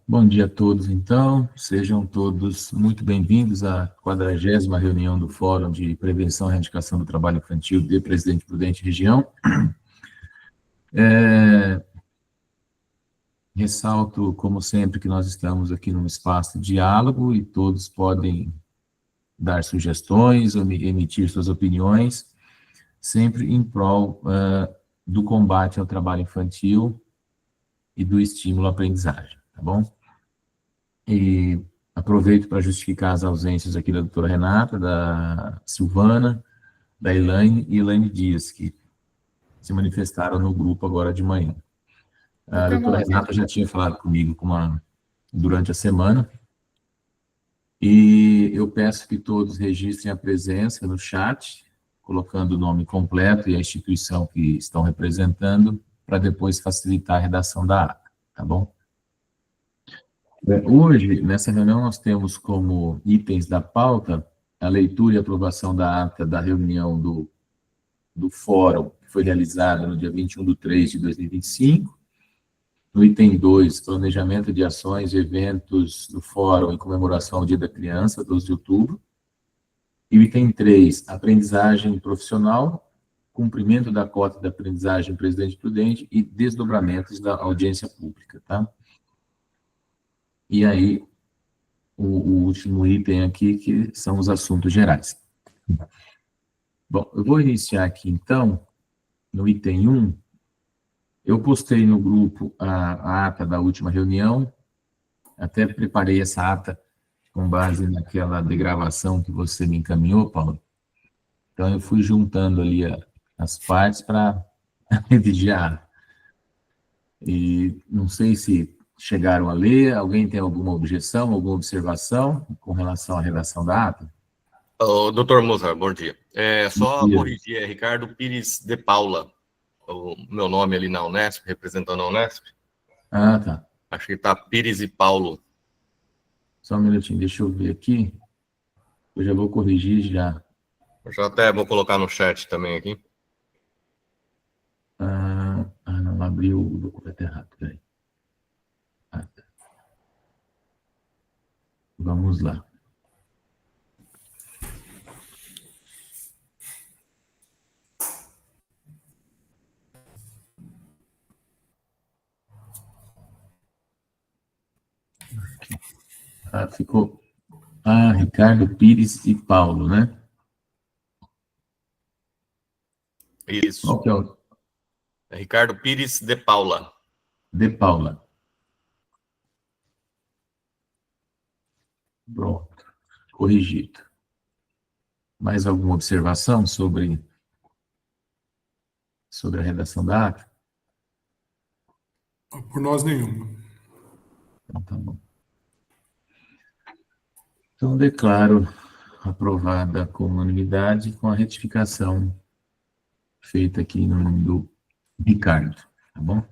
Bom dia a todos, então. Sejam todos muito bem-vindos à 40ª reunião do Fórum de Prevenção e Erradicação do Trabalho Infantil de Presidente Prudente Região. Ressalto, como sempre, que nós estamos aqui num espaço de diálogo e todos podem dar sugestões ou emitir suas opiniões, sempre em prol do combate ao trabalho infantil e do estímulo à aprendizagem, tá bom? E aproveito para justificar as ausências aqui da doutora Renata, da Silvana, da Elaine e Elaine Dias, que se manifestaram no grupo agora de manhã. A doutora Renata já tinha falado comigo durante a semana, e eu peço que todos registrem a presença no chat, colocando o nome completo e a instituição que estão representando, para depois facilitar a redação da ata, tá bom? Hoje, nessa reunião, nós temos como itens da pauta a leitura e aprovação da ata da reunião do fórum, que foi realizada no dia 21/3/2025. No item 2, planejamento de ações e eventos do fórum em comemoração ao Dia da Criança, 12 de outubro. E o item 3, aprendizagem profissional, cumprimento da cota de aprendizagem Presidente Prudente e desdobramentos da audiência pública, tá? E aí, o último item aqui, que são os assuntos gerais. Bom, eu vou iniciar aqui, então, no item 1. Eu postei no grupo a ata da última reunião, até preparei essa ata com base naquela degravação que você me encaminhou, Paulo. Então, eu fui juntando ali as partes para redigir a ata. E não sei se chegaram a ler, alguém tem alguma objeção, alguma observação com relação à redação da ata? Doutor Mozart, bom dia. Só corrigir, é Ricardo Pires de Paula, o meu nome ali na Unesp, representando a Unesp. Ah, tá. Acho que está Pires e Paulo. Só um minutinho, deixa eu ver aqui. Eu já vou corrigir já. Eu já até vou colocar no chat também aqui. Não, abriu o documento errado, peraí. Tá. Vamos lá. Ficou... Ricardo Pires e Paulo, né? Isso. Qual que é o... Ricardo Pires de Paula. De Paula. Pronto. Corrigido. Mais alguma observação sobre a redação da ata? Por nós, nenhuma. Então, tá bom. Então, declaro aprovada com unanimidade, com a retificação feita aqui no nome do Ricardo, tá bom?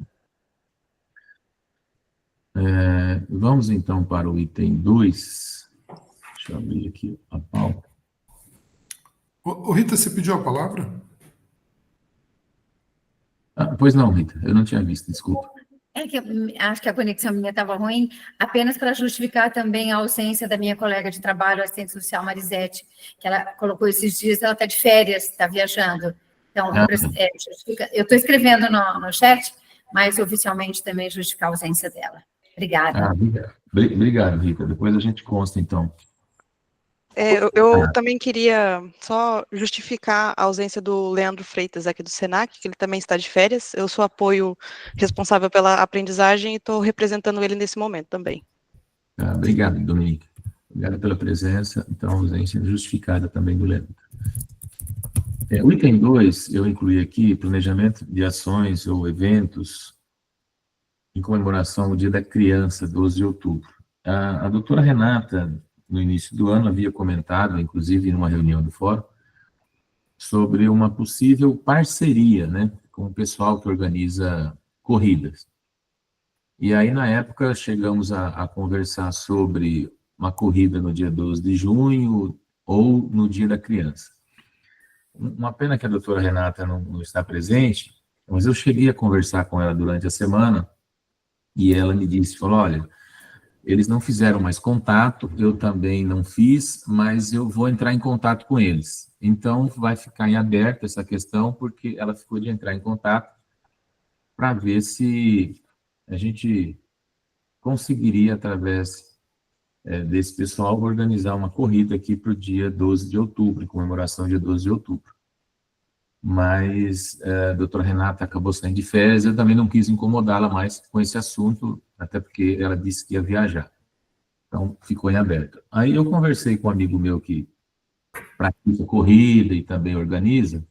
Vamos, então, para o item 2. Deixa eu abrir aqui a pauta. Rita, você pediu a palavra? Pois não, Rita, eu não tinha visto, desculpa. É que acho que a conexão minha estava ruim, apenas para justificar também a ausência da minha colega de trabalho, assistente social Marisete, que ela colocou esses dias, ela está de férias, está viajando. Então, eu estou escrevendo no chat, mas oficialmente também justificar a ausência dela. Obrigada. Obrigado, Rita. Depois a gente consta, então. Eu também queria só justificar a ausência do Leandro Freitas aqui do SENAC, que ele também está de férias. Eu sou apoio responsável pela aprendizagem e estou representando ele nesse momento também. Obrigado, Dominique. Obrigado pela presença. Então, a ausência justificada também do Leandro. O item 2, eu incluí aqui planejamento de ações ou eventos em comemoração ao Dia da Criança, 12 de outubro. A doutora Renata, no início do ano, havia comentado, inclusive em uma reunião do fórum, sobre uma possível parceria, né, com o pessoal que organiza corridas. E aí, na época, chegamos a conversar sobre uma corrida no dia 12 de junho ou no Dia da Criança. Uma pena que a doutora Renata não está presente, mas eu cheguei a conversar com ela durante a semana e ela me disse, falou, olha, Eles não fizeram mais contato, eu também não fiz, mas eu vou entrar em contato com eles. Então, vai ficar em aberto essa questão, porque ela ficou de entrar em contato para ver se a gente conseguiria, através desse pessoal, organizar uma corrida aqui para o dia 12 de outubro, em comemoração do dia 12 de outubro. Mas a doutora Renata acabou saindo de férias, eu também não quis incomodá-la mais com esse assunto, até porque ela disse que ia viajar. Então, ficou em aberto. Aí eu conversei com um amigo meu que pratica corrida e também organiza.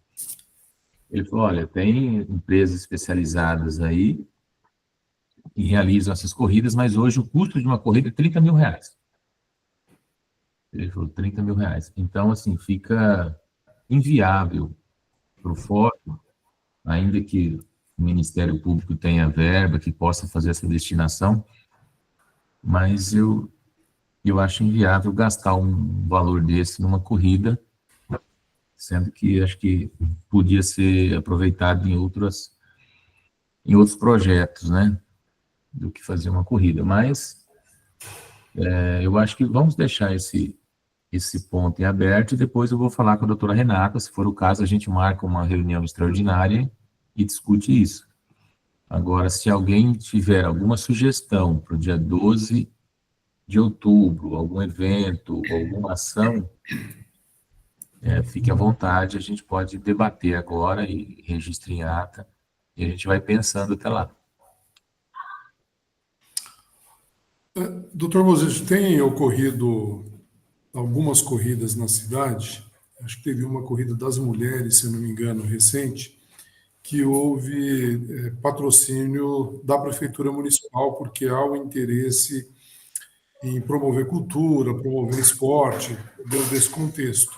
Ele falou, olha, tem empresas especializadas aí que realizam essas corridas, mas hoje o custo de uma corrida é 30 mil reais. Ele falou, 30 mil reais. Então, assim, fica inviável para o fórum, ainda que o Ministério Público tenha verba que possa fazer essa destinação, mas eu acho inviável gastar um valor desse numa corrida, sendo que acho que podia ser aproveitado em outros projetos, né, do que fazer uma corrida. Mas eu acho que vamos deixar esse ponto em aberto e depois eu vou falar com a doutora Renata, se for o caso, a gente marca uma reunião extraordinária e discute isso. Agora, se alguém tiver alguma sugestão para o dia 12 de outubro, algum evento, alguma ação, fique à vontade, a gente pode debater agora e registrar em ata, e a gente vai pensando até lá. Doutor Moses, tem ocorrido algumas corridas na cidade, acho que teve uma corrida das mulheres, se eu não me engano, recente, que houve patrocínio da Prefeitura Municipal, porque há o interesse em promover cultura, promover esporte, dentro desse contexto.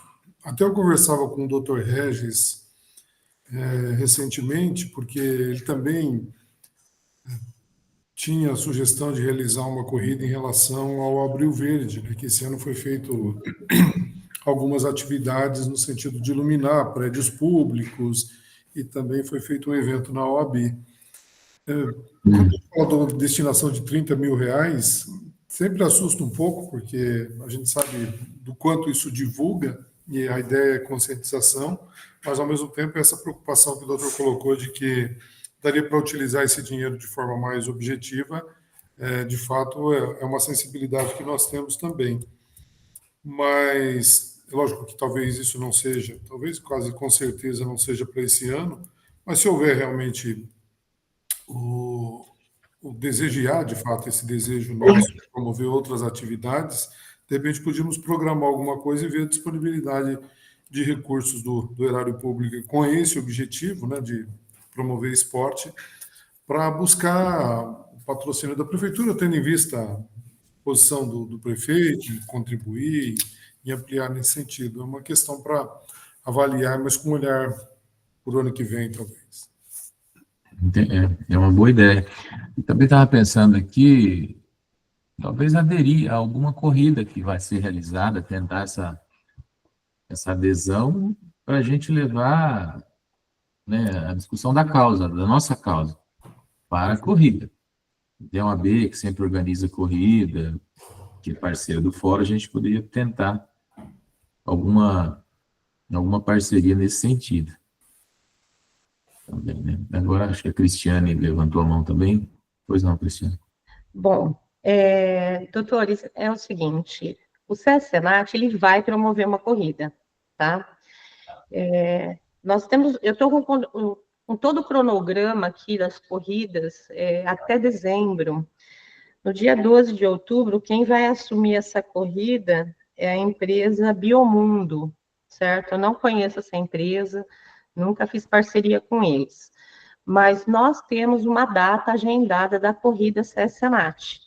Até eu conversava com o Dr. Regis recentemente, porque ele também tinha a sugestão de realizar uma corrida em relação ao Abril Verde, né, que esse ano foi feito algumas atividades no sentido de iluminar prédios públicos e também foi feito um evento na OAB. Quando a gente fala da destinação de 30 mil reais, sempre assusta um pouco, porque a gente sabe do quanto isso divulga, e a ideia é conscientização, mas, ao mesmo tempo, essa preocupação que o doutor colocou de que daria para utilizar esse dinheiro de forma mais objetiva, de fato, é uma sensibilidade que nós temos também. Mas, é lógico que talvez isso não seja, talvez quase com certeza não seja para esse ano, mas se houver realmente o desejo, e há, de fato, esse desejo nosso de promover outras atividades, de repente podíamos programar alguma coisa e ver a disponibilidade de recursos do erário público com esse objetivo, né, de promover esporte, para buscar o patrocínio da prefeitura, tendo em vista a posição do prefeito, em contribuir e ampliar nesse sentido. É uma questão para avaliar, mas com um olhar para o ano que vem, talvez. É uma boa ideia. E também estava pensando aqui, talvez aderir a alguma corrida que vai ser realizada, tentar essa adesão para a gente levar, né, a discussão da causa, da nossa causa, para a corrida. Tem uma OAB que sempre organiza corrida, que é parceira do fórum, a gente poderia tentar alguma parceria nesse sentido. Também, né? Agora acho que a Cristiane levantou a mão também. Pois não, Cristiane. Bom, doutores, é o seguinte, o SESC-Senat, ele vai promover uma corrida, tá? Eu estou com todo o cronograma aqui das corridas até dezembro. No dia 12 de outubro, quem vai assumir essa corrida é a empresa Biomundo, certo? Eu não conheço essa empresa, nunca fiz parceria com eles. Mas nós temos uma data agendada da corrida SESC-Senat.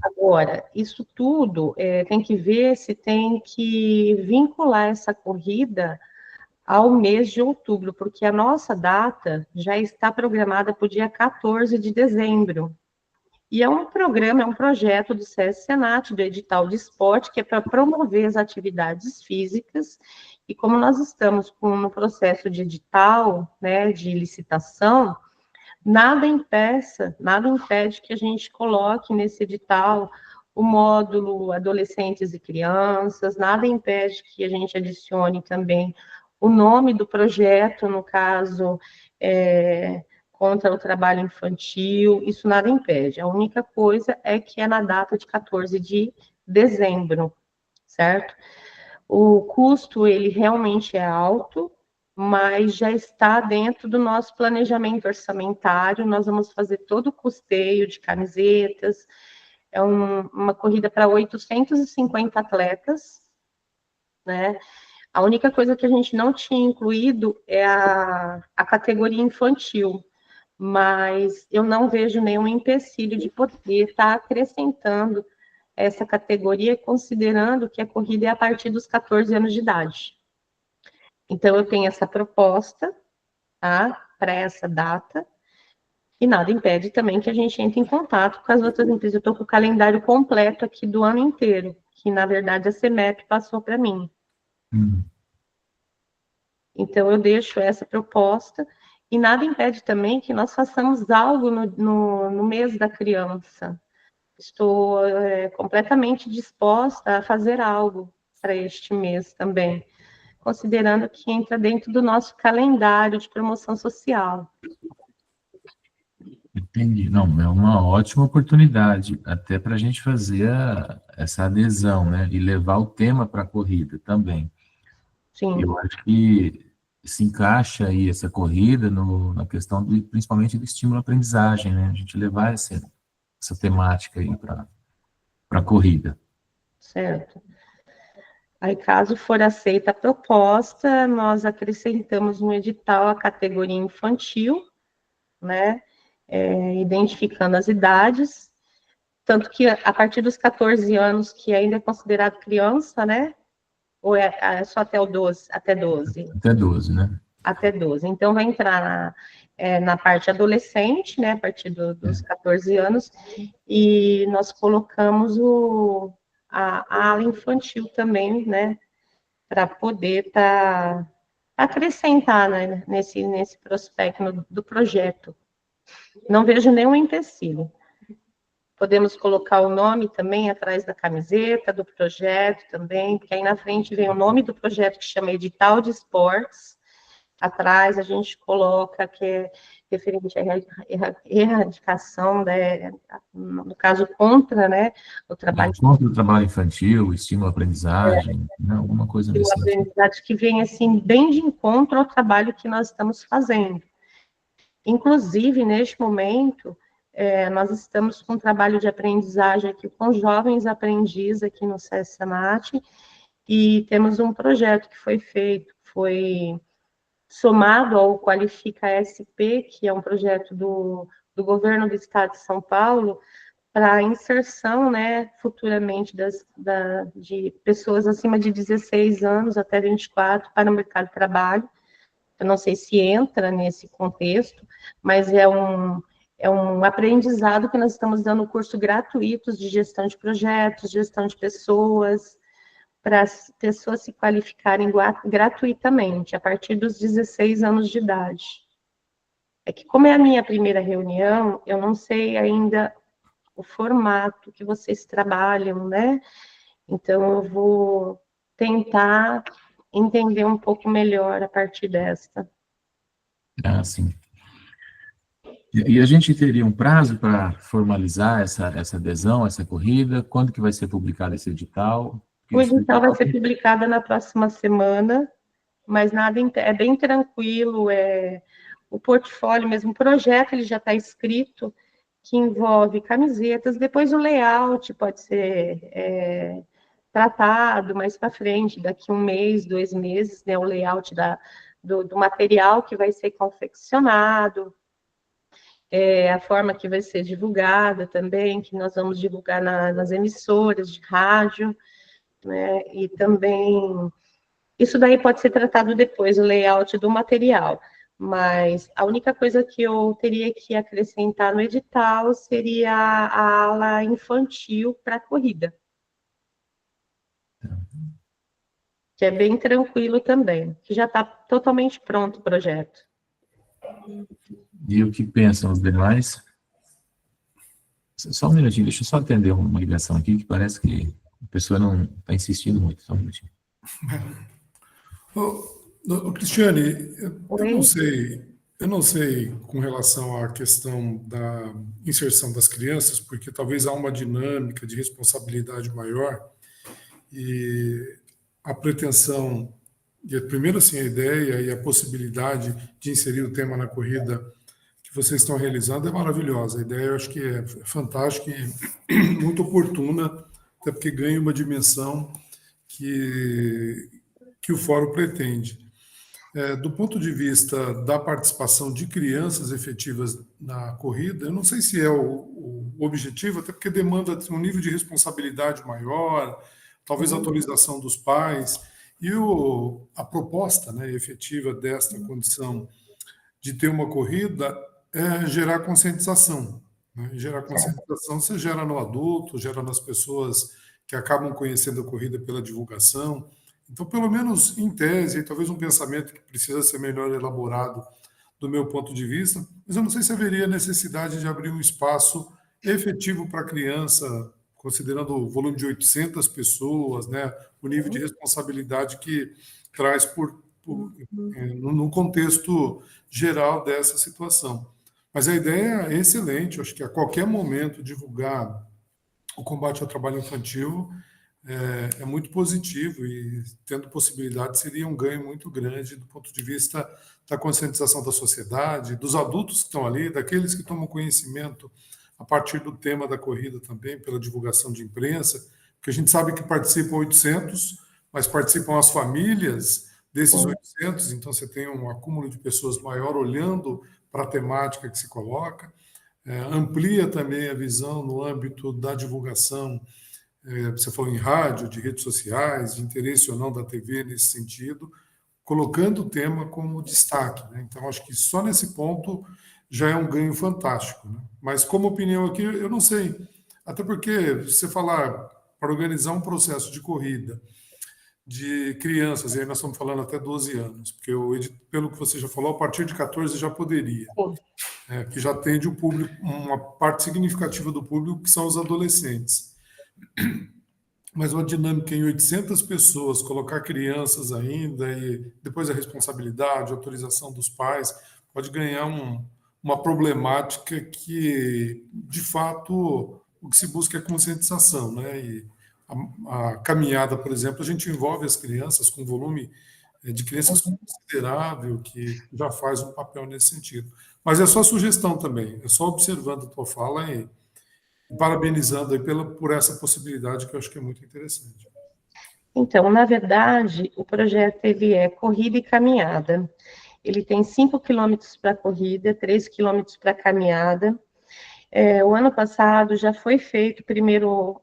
Agora, isso tudo tem que ver se tem que vincular essa corrida ao mês de outubro, porque a nossa data já está programada para o dia 14 de dezembro. E é um programa, é um projeto do SESC-Senat, do edital de esporte, que é para promover as atividades físicas. E como nós estamos no processo de edital, né, de licitação, nada impede que a gente coloque nesse edital o módulo adolescentes e crianças, nada impede que a gente adicione também o nome do projeto, no caso, contra o trabalho infantil, isso nada impede. A única coisa é que é na data de 14 de dezembro, certo? O custo, ele realmente é alto, mas já está dentro do nosso planejamento orçamentário, nós vamos fazer todo o custeio de camisetas, é uma corrida para 850 atletas, né? A única coisa que a gente não tinha incluído é a categoria infantil, mas eu não vejo nenhum empecilho de poder estar acrescentando essa categoria, considerando que a corrida é a partir dos 14 anos de idade. Então, eu tenho essa proposta, tá, para essa data, e nada impede também que a gente entre em contato com as outras empresas. Eu estou com o calendário completo aqui do ano inteiro, que, na verdade, a CEMEP passou para mim. Então, eu deixo essa proposta, e nada impede também que nós façamos algo no mês da criança. Estou completamente disposta a fazer algo para este mês também, considerando que entra dentro do nosso calendário de promoção social. Entendi. Não, é uma ótima oportunidade, até para a gente fazer essa adesão, né? E levar o tema para a corrida também. Sim. Eu acho que se encaixa aí essa corrida na questão, principalmente do estímulo à aprendizagem, né? A gente levar essa temática aí para a corrida. Certo. Aí, caso for aceita a proposta, nós acrescentamos no edital a categoria infantil, né? Identificando as idades, tanto que a partir dos 14 anos, que ainda é considerado criança, né? Ou é só até 12? Até 12. Até 12, né? Até 12. Então, vai entrar na parte adolescente, né? A partir dos 14 anos, e nós colocamos a ala infantil também, né? Para poder acrescentar, né, nesse prospecto do projeto. Não vejo nenhum empecilho. Podemos colocar o nome também atrás da camiseta, do projeto também, porque aí na frente vem o nome do projeto que chama Edital de Esportes. Atrás a gente coloca que é referente à erradicação, no caso, contra, né, o trabalho... Contra o trabalho infantil, estímulo à aprendizagem, né, alguma coisa nesse sentido. Aprendizagem que vem, assim, bem de encontro ao trabalho que nós estamos fazendo. Inclusive, neste momento, nós estamos com um trabalho de aprendizagem aqui com jovens aprendizes aqui no SESC Senat, e temos um projeto que foi feito, foi somado ao Qualifica SP, que é um projeto do governo do estado de São Paulo, para a inserção, né, futuramente de pessoas acima de 16 anos até 24 para o mercado de trabalho. Eu não sei se entra nesse contexto, mas é um aprendizado que nós estamos dando curso gratuitos de gestão de projetos, gestão de pessoas, para as pessoas se qualificarem gratuitamente, a partir dos 16 anos de idade. É que, como é a minha primeira reunião, eu não sei ainda o formato que vocês trabalham, né? Então, eu vou tentar entender um pouco melhor a partir desta. Ah, sim. E a gente teria um prazo para formalizar essa adesão, essa corrida? Quando que vai ser publicado esse edital? O edital vai ser publicado na próxima semana, mas nada é bem tranquilo, o portfólio mesmo, o projeto ele já está escrito, que envolve camisetas, depois o layout pode ser tratado mais para frente, daqui 1 mês, 2 meses, né, o layout do material que vai ser confeccionado, a forma que vai ser divulgada também, que nós vamos divulgar nas emissoras de rádio, né, e também, isso daí pode ser tratado depois, o layout do material, mas a única coisa que eu teria que acrescentar no edital seria a ala infantil para a corrida, que é bem tranquilo também, que já está totalmente pronto o projeto. E o que pensam os demais? Só um minutinho, deixa eu só atender uma ligação aqui, que parece que a pessoa não está insistindo muito. Só um minutinho. Cristiane, eu não Oi? sei, eu não sei com relação à questão da inserção das crianças, porque talvez há uma dinâmica de responsabilidade maior e a pretensão, e primeiro assim a ideia e a possibilidade de inserir o tema na corrida que vocês estão realizando é maravilhosa. A ideia eu acho que é fantástica e muito oportuna, até porque ganha uma dimensão que o fórum pretende. Do ponto de vista da participação de crianças efetivas na corrida, eu não sei se é o objetivo, até porque demanda um nível de responsabilidade maior, talvez a autorização dos pais, e a proposta, né, efetiva desta condição de ter uma corrida é gerar conscientização. Né? Gerar conscientização você gera no adulto, gera nas pessoas que acabam conhecendo a corrida pela divulgação. Então, pelo menos em tese, e talvez um pensamento que precisa ser melhor elaborado do meu ponto de vista, mas eu não sei se haveria necessidade de abrir um espaço efetivo para a criança, considerando o volume de 800 pessoas, né, o nível de responsabilidade que traz no contexto geral dessa situação. Mas a ideia é excelente, eu acho que a qualquer momento divulgar o combate ao trabalho infantil é muito positivo e, tendo possibilidade, seria um ganho muito grande do ponto de vista da conscientização da sociedade, dos adultos que estão ali, daqueles que tomam conhecimento a partir do tema da corrida também, pela divulgação de imprensa, porque a gente sabe que participam 800, mas participam as famílias desses 800, então você tem um acúmulo de pessoas maior olhando para a temática que se coloca, amplia também a visão no âmbito da divulgação. Você falou em rádio, de redes sociais, de interesse ou não da TV nesse sentido, colocando o tema como destaque. Né? Então, acho que só nesse ponto já é um ganho fantástico. Né? Mas, como opinião aqui, eu não sei. Até porque, você falar para organizar um processo de corrida de crianças, e aí nós estamos falando até 12 anos, porque pelo que você já falou, a partir de 14 já poderia, que já atende o público, uma parte significativa do público, que são os adolescentes. Mas uma dinâmica em 800 pessoas, colocar crianças ainda, e depois a responsabilidade, a autorização dos pais, pode ganhar uma problemática que, de fato, o que se busca é conscientização. Né? E a caminhada, por exemplo, a gente envolve as crianças com volume de crianças considerável, que já faz um papel nesse sentido. Mas é só sugestão também, é só observando a tua fala e parabenizando aí por essa possibilidade que eu acho que é muito interessante. Então, na verdade, o projeto ele é corrida e caminhada. Ele tem 5 quilômetros para corrida, 3 quilômetros para caminhada. O ano passado já foi feito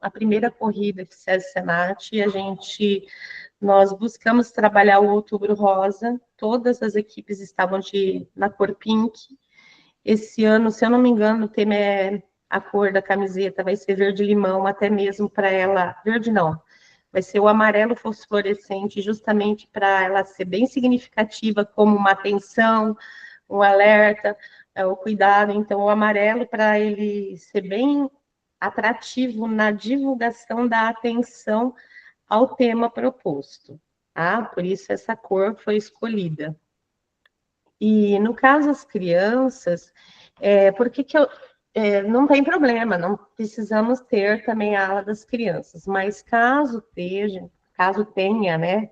a primeira corrida que SESI-Senat, e nós buscamos trabalhar o Outubro Rosa, todas as equipes estavam na cor pink. Esse ano, se eu não me engano, o tema a cor da camiseta vai ser verde-limão, até mesmo para ela... Verde não, vai ser o amarelo fosforescente, justamente para ela ser bem significativa, como uma atenção, um alerta, o cuidado. Então, o amarelo, para ele ser bem atrativo na divulgação da atenção ao tema proposto. Tá? Por isso, essa cor foi escolhida. E, no caso das crianças, por que não tem problema, não precisamos ter também a ala das crianças, mas caso tenha, né,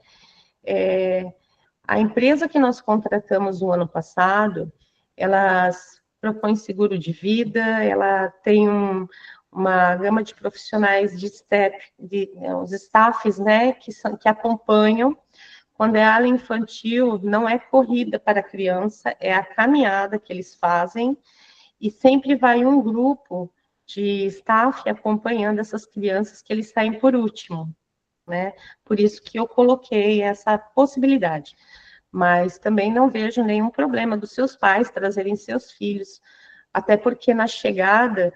a empresa que nós contratamos no ano passado, ela propõe seguro de vida, ela tem uma gama de profissionais os staffs, né, que acompanham. Quando é ala infantil, não é corrida para criança, é a caminhada que eles fazem, e sempre vai um grupo de staff acompanhando essas crianças que eles saem por último, né? Por isso que eu coloquei essa possibilidade. Mas também não vejo nenhum problema dos seus pais trazerem seus filhos, até porque na chegada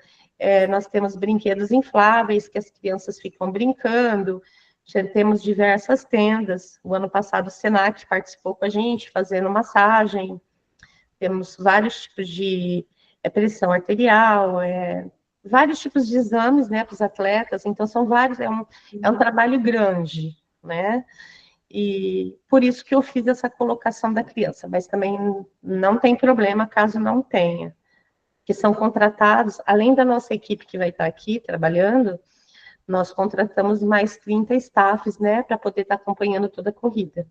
nós temos brinquedos infláveis que as crianças ficam brincando, já temos diversas tendas. O ano passado o Senac participou com a gente, fazendo massagem. temos vários tipos de pressão arterial, vários tipos de exames, né, para os atletas, então são vários, é um trabalho grande, né, e por isso que eu fiz essa colocação da criança, mas também não tem problema caso não tenha, que são contratados, além da nossa equipe que vai estar aqui trabalhando, nós contratamos mais 30 staffs, né, para poder estar acompanhando toda a corrida.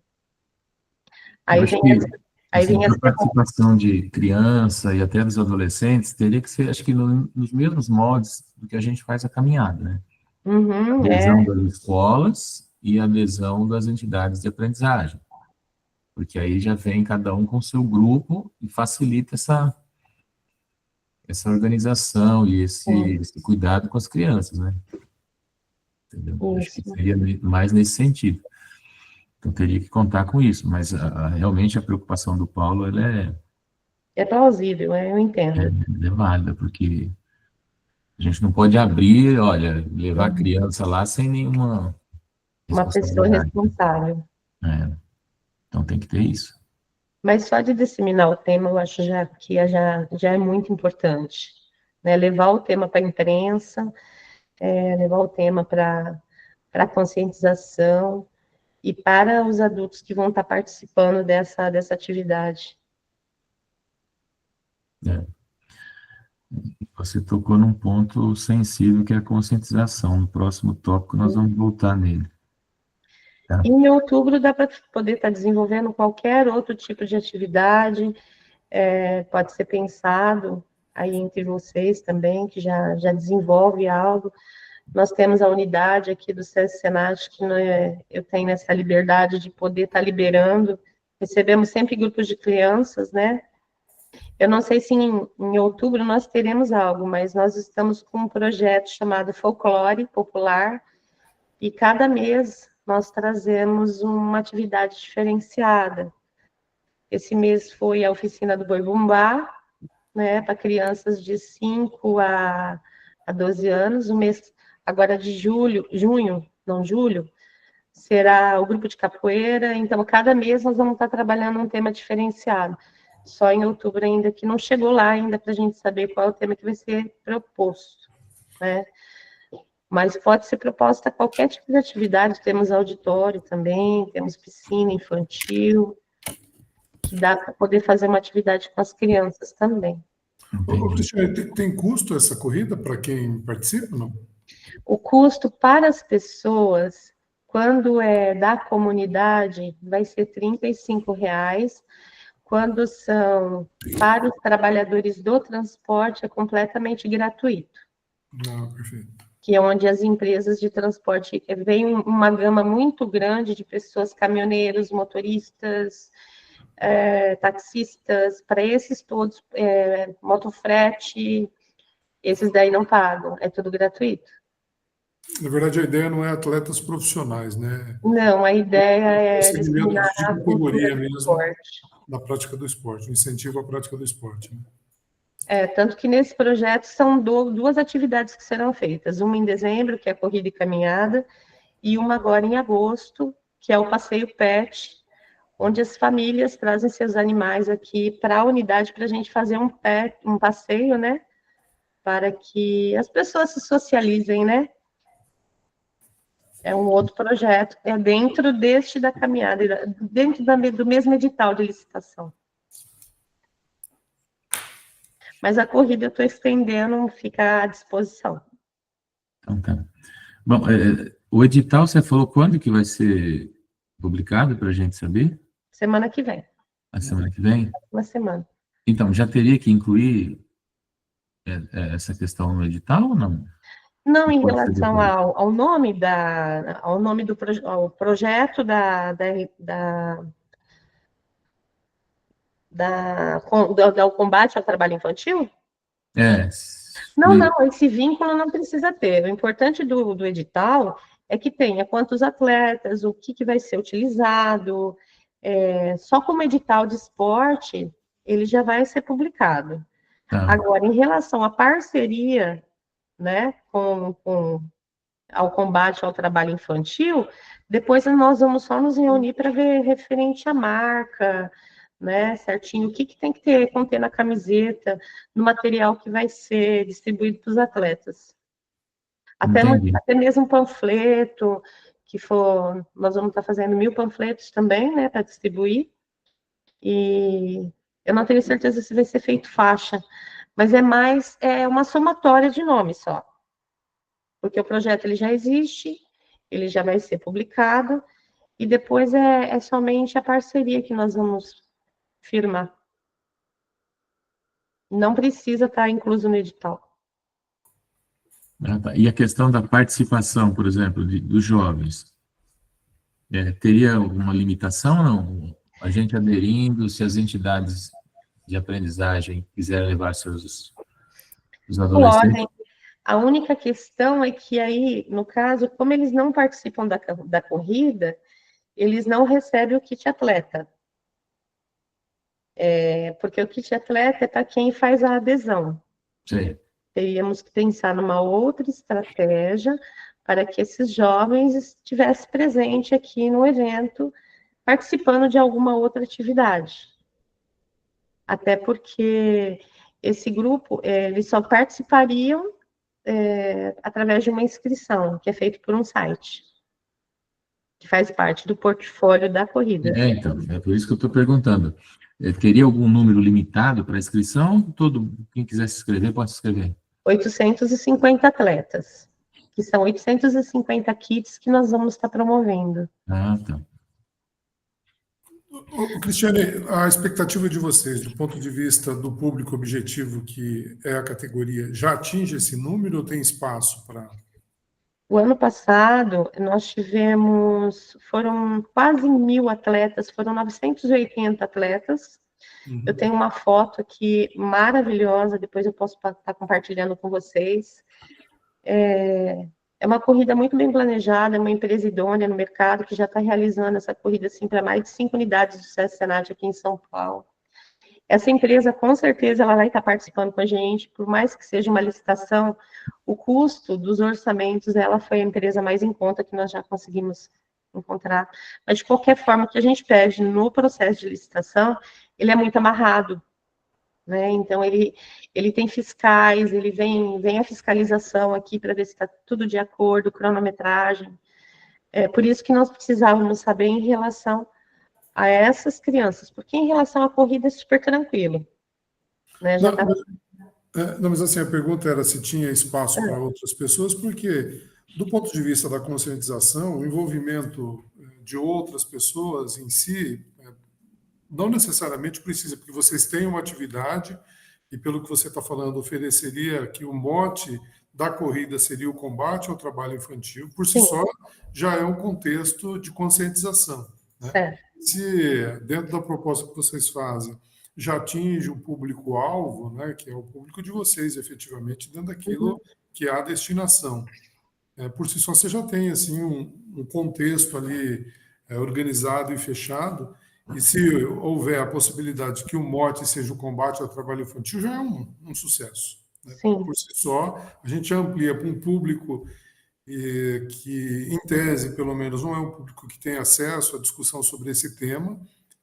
Aí vem a participação de criança e até dos adolescentes teria que ser, acho que nos mesmos moldes do que a gente faz a caminhada, né? A adesão das escolas e a adesão das entidades de aprendizagem, porque aí já vem cada um com o seu grupo e facilita essa organização e esse cuidado com as crianças, né? Entendeu? Acho que seria mais nesse sentido. Então, teria que contar com isso, mas realmente a preocupação do Paulo, ela é plausível, eu entendo. É válida, porque a gente não pode abrir, olha, levar a criança lá sem nenhuma uma pessoa responsável. Então, tem que ter isso. Mas só de disseminar o tema, eu acho que já é muito importante, né? Levar o tema para a imprensa, levar o tema para a conscientização, e para os adultos que vão estar participando dessa atividade. Você tocou num ponto sensível, que é a conscientização. No próximo tópico, nós vamos voltar nele. Tá? Em outubro, dá para poder estar desenvolvendo qualquer outro tipo de atividade, pode ser pensado aí entre vocês também, que já desenvolve algo. Nós temos a unidade aqui do SESI Senat, que eu tenho essa liberdade de poder estar liberando. Recebemos sempre grupos de crianças, né? Eu não sei se em outubro nós teremos algo, mas nós estamos com um projeto chamado Folclore Popular, e cada mês nós trazemos uma atividade diferenciada. Esse mês foi a oficina do Boi Bumbá, né, para crianças de 5 a 12 anos. O mês agora de julho, será o grupo de capoeira. Então, cada mês nós vamos estar trabalhando um tema diferenciado. Só em outubro ainda, que não chegou lá ainda para a gente saber qual é o tema que vai ser proposto, né? Mas pode ser proposta qualquer tipo de atividade. Temos auditório também, temos piscina infantil, que dá para poder fazer uma atividade com as crianças também. Cristiane, tem custo essa corrida para quem participa, não? O custo para as pessoas, quando é da comunidade, vai ser R$ 35,00. Quando são para os trabalhadores do transporte, é completamente gratuito. Perfeito. Que é onde as empresas de transporte, vem uma gama muito grande de pessoas, caminhoneiros, motoristas, taxistas, para esses todos, motofrete, esses daí não pagam, é tudo gratuito. Na verdade, a ideia não é atletas profissionais, né? Não, a ideia é disseminar a categoria mesmo na prática do esporte, incentivo à prática do esporte. Né? Tanto que nesse projeto são duas atividades que serão feitas, uma em dezembro, que é a corrida e caminhada, e uma agora em agosto, que é o passeio PET, onde as famílias trazem seus animais aqui para a unidade para a gente fazer um passeio, né? Para que as pessoas se socializem, né? É um outro projeto, é dentro da caminhada, dentro do mesmo edital de licitação. Mas a corrida eu estou estendendo, fica à disposição. Então, tá. Bom, o edital, você falou quando que vai ser publicado para a gente saber? Semana que vem. A semana que vem? Uma semana. Então, já teria que incluir essa questão no edital ou não? Não, em relação ao nome do projeto do combate ao trabalho infantil? Não, esse vínculo não precisa ter. O importante do edital é que tenha quantos atletas, o que vai ser utilizado. Só como edital de esporte, ele já vai ser publicado. Agora, em relação à parceria, né, ao combate ao trabalho infantil, depois nós vamos só nos reunir para ver referente à marca, né, certinho, o que tem que conter na camiseta, no material que vai ser distribuído para os atletas. Entendi. Até mesmo panfleto, nós vamos estar fazendo 1000 panfletos também, né, para distribuir, e eu não tenho certeza se vai ser feito faixa, mas é uma somatória de nomes só, porque o projeto ele já existe, ele já vai ser publicado, e depois é somente a parceria que nós vamos firmar. Não precisa estar incluso no edital. Ah, tá. E a questão da participação, por exemplo, dos jovens, teria alguma limitação ou não? A gente aderindo, se as entidades de aprendizagem quiserem levar os adolescentes? Podem. A única questão é que aí, no caso, como eles não participam da corrida, eles não recebem o kit atleta. Porque o kit atleta é para quem faz a adesão. Sim. Teríamos que pensar numa outra estratégia para que esses jovens estivessem presentes aqui no evento, participando de alguma outra atividade. Até porque esse grupo, eles só participariam através de uma inscrição, que é feito por um site, que faz parte do portfólio da corrida. Então, é por isso que eu estou perguntando. Teria algum número limitado para inscrição? Quem quiser se inscrever, pode se inscrever. 850 atletas, que são 850 kits que nós vamos estar promovendo. Ah, tá. Cristiane, a expectativa de vocês, do ponto de vista do público objetivo, que é a categoria, já atinge esse número ou tem espaço para... O ano passado, foram quase 1000 atletas, foram 980 atletas. Uhum. Eu tenho uma foto aqui maravilhosa, depois eu posso estar compartilhando com vocês. É uma corrida muito bem planejada, é uma empresa idônea no mercado que já está realizando essa corrida assim, para mais de 5 unidades do SESC Senat aqui em São Paulo. Essa empresa, com certeza, ela vai estar participando com a gente, por mais que seja uma licitação, o custo dos orçamentos, ela foi a empresa mais em conta que nós já conseguimos encontrar. Mas, de qualquer forma, o que a gente pede no processo de licitação, ele é muito amarrado, né? Então, ele tem fiscais, ele vem a fiscalização aqui para ver se está tudo de acordo, cronometragem. É por isso que nós precisávamos saber em relação a essas crianças, porque em relação à corrida é super tranquilo. Né? Não, mas assim, a pergunta era se tinha espaço para outras pessoas, porque, do ponto de vista da conscientização, o envolvimento de outras pessoas em si não necessariamente precisa, porque vocês têm uma atividade e, pelo que você está falando, ofereceria que o mote da corrida seria o combate ao trabalho infantil, por si só já é um contexto de conscientização. Né? Se, dentro da proposta que vocês fazem, já atinge o público-alvo, né, que é o público de vocês, efetivamente, dentro daquilo que é a destinação. Por si só, você já tem assim, um contexto ali organizado e fechado, e se houver a possibilidade que o mote seja o combate ao trabalho infantil, já é um sucesso. Né? Por si só, a gente amplia para um público que, em tese, pelo menos, não é um público que tem acesso à discussão sobre esse tema,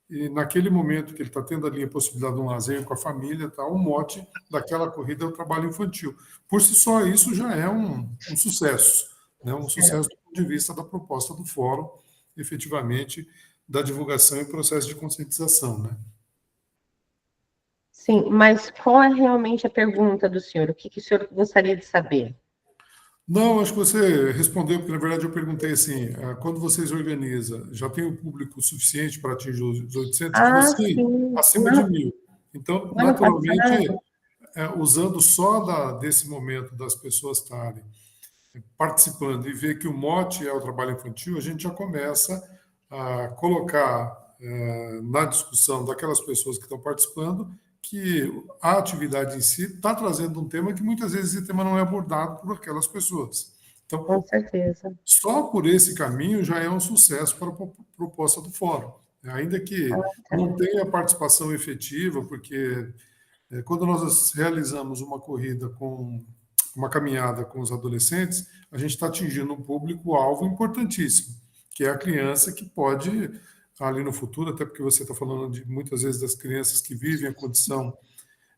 e naquele momento que ele está tendo ali a possibilidade de um lazer com a família, tá, o mote daquela corrida é o trabalho infantil. Por si só, isso já é um sucesso, né? Um sucesso do ponto de vista da proposta do fórum, efetivamente, da divulgação e processo de conscientização, né? Sim, mas qual é realmente a pergunta do senhor? O que o senhor gostaria de saber? Não, acho que você respondeu, porque na verdade eu perguntei assim, quando vocês organizam, já tem o público suficiente para atingir os 800? Sim. Acima de 1000. Então, naturalmente, usando só desse momento das pessoas estarem participando e ver que o mote é o trabalho infantil, a gente já começa a colocar na discussão daquelas pessoas que estão participando que a atividade em si está trazendo um tema que muitas vezes esse tema não é abordado por aquelas pessoas. Então, com certeza. Só por esse caminho já é um sucesso para a proposta do fórum. Ainda que não tenha participação efetiva, porque quando nós realizamos uma corrida uma caminhada com os adolescentes, a gente está atingindo um público-alvo importantíssimo, que é a criança que pode ali no futuro, até porque você está falando de muitas vezes das crianças que vivem a condição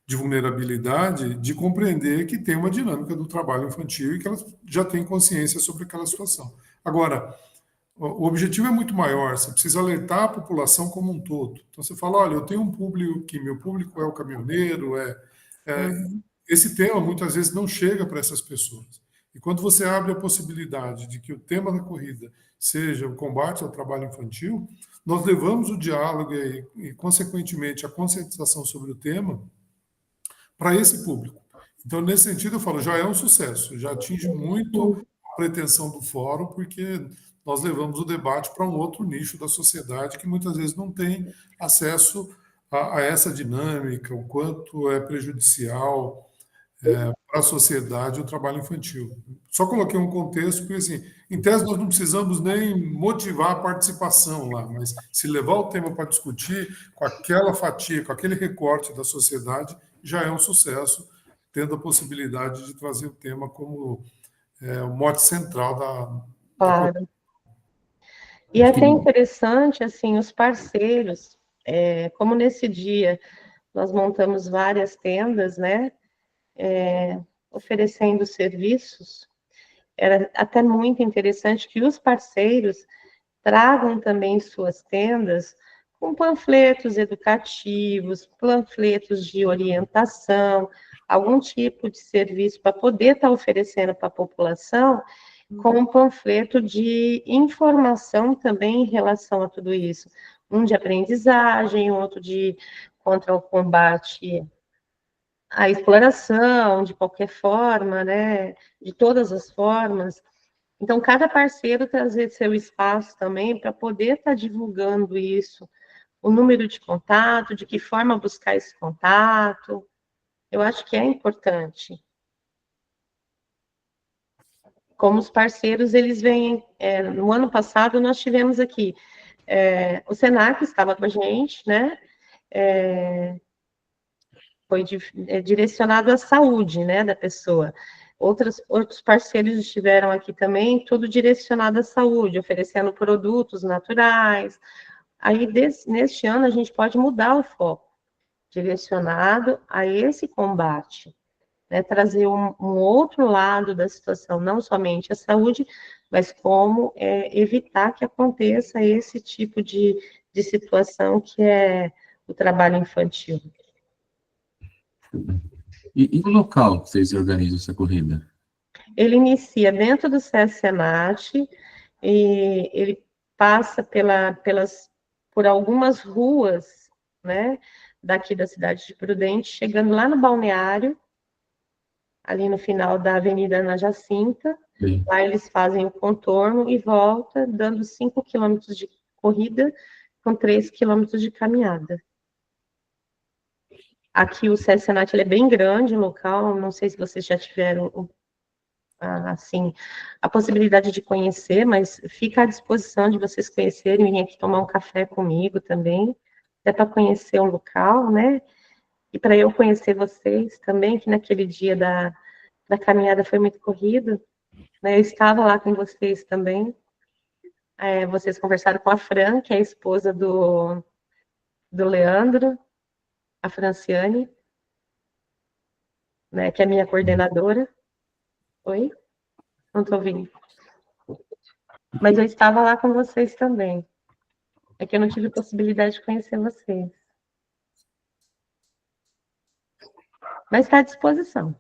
de vulnerabilidade, de compreender que tem uma dinâmica do trabalho infantil e que elas já têm consciência sobre aquela situação. Agora, o objetivo é muito maior, você precisa alertar a população como um todo. Então, você fala, olha, eu tenho um público que meu público é o caminhoneiro, esse tema muitas vezes não chega para essas pessoas. E quando você abre a possibilidade de que o tema da corrida seja o combate ao trabalho infantil, nós levamos o diálogo e consequentemente, a conscientização sobre o tema para esse público. Então, nesse sentido, eu falo, já é um sucesso, já atinge muito a pretensão do fórum, porque nós levamos o debate para um outro nicho da sociedade que muitas vezes não tem acesso a essa dinâmica, o quanto é prejudicial para a sociedade o trabalho infantil. Só coloquei um contexto, porque, assim, em tese, nós não precisamos nem motivar a participação lá, mas se levar o tema para discutir com aquela fatia, com aquele recorte da sociedade, já é um sucesso, tendo a possibilidade de trazer o tema como o mote central da Claro. E é até interessante, assim, os parceiros, como nesse dia nós montamos várias tendas, né, oferecendo serviços, era até muito interessante que os parceiros tragam também suas tendas com panfletos educativos, panfletos de orientação, algum tipo de serviço para poder estar oferecendo para a população, com um panfleto de informação também em relação a tudo isso. Um de aprendizagem, outro de contra o combate à exploração, de qualquer forma, né? De todas as formas. Então, cada parceiro trazer seu espaço também para poder estar divulgando isso, o número de contato, de que forma buscar esse contato. Eu acho que é importante. Como os parceiros, eles vêm... no ano passado, nós tivemos aqui... o Senac estava com a gente, né? Foi direcionado à saúde, né, da pessoa. Outros parceiros estiveram aqui também, tudo direcionado à saúde, oferecendo produtos naturais. Aí, neste ano, a gente pode mudar o foco, direcionado a esse combate, né, trazer um outro lado da situação, não somente a saúde, mas como evitar que aconteça esse tipo de situação que é o trabalho infantil. E o local que vocês organizam essa corrida? Ele inicia dentro do SESC-Senat, e ele passa por algumas ruas, né, daqui da cidade de Prudente, chegando lá no balneário, ali no final da Avenida Ana Jacinta. Sim. Lá eles fazem o contorno e volta, dando 5 quilômetros de corrida com 3 quilômetros de caminhada. Aqui o SESC-Senat é bem grande o local, não sei se vocês já tiveram assim, a possibilidade de conhecer, mas fica à disposição de vocês conhecerem, virem aqui tomar um café comigo também, até para conhecer o local, né? E para eu conhecer vocês também, que naquele dia da caminhada foi muito corrido, né? Eu estava lá com vocês também. Vocês conversaram com a Fran, que é a esposa do Leandro, a Franciane, né? Que é minha coordenadora. Oi? Não estou ouvindo. Mas eu estava lá com vocês também. É que eu não tive possibilidade de conhecer vocês. Mas está à disposição.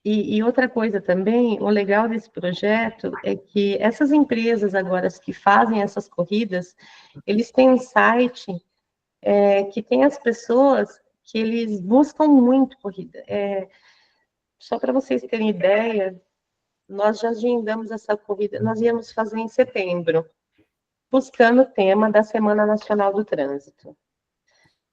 E outra coisa também, o legal desse projeto é que essas empresas agora que fazem essas corridas, eles têm um site que tem as pessoas que eles buscam muito corrida. Só para vocês terem ideia, nós já agendamos essa corrida, nós íamos fazer em setembro, buscando o tema da Semana Nacional do Trânsito.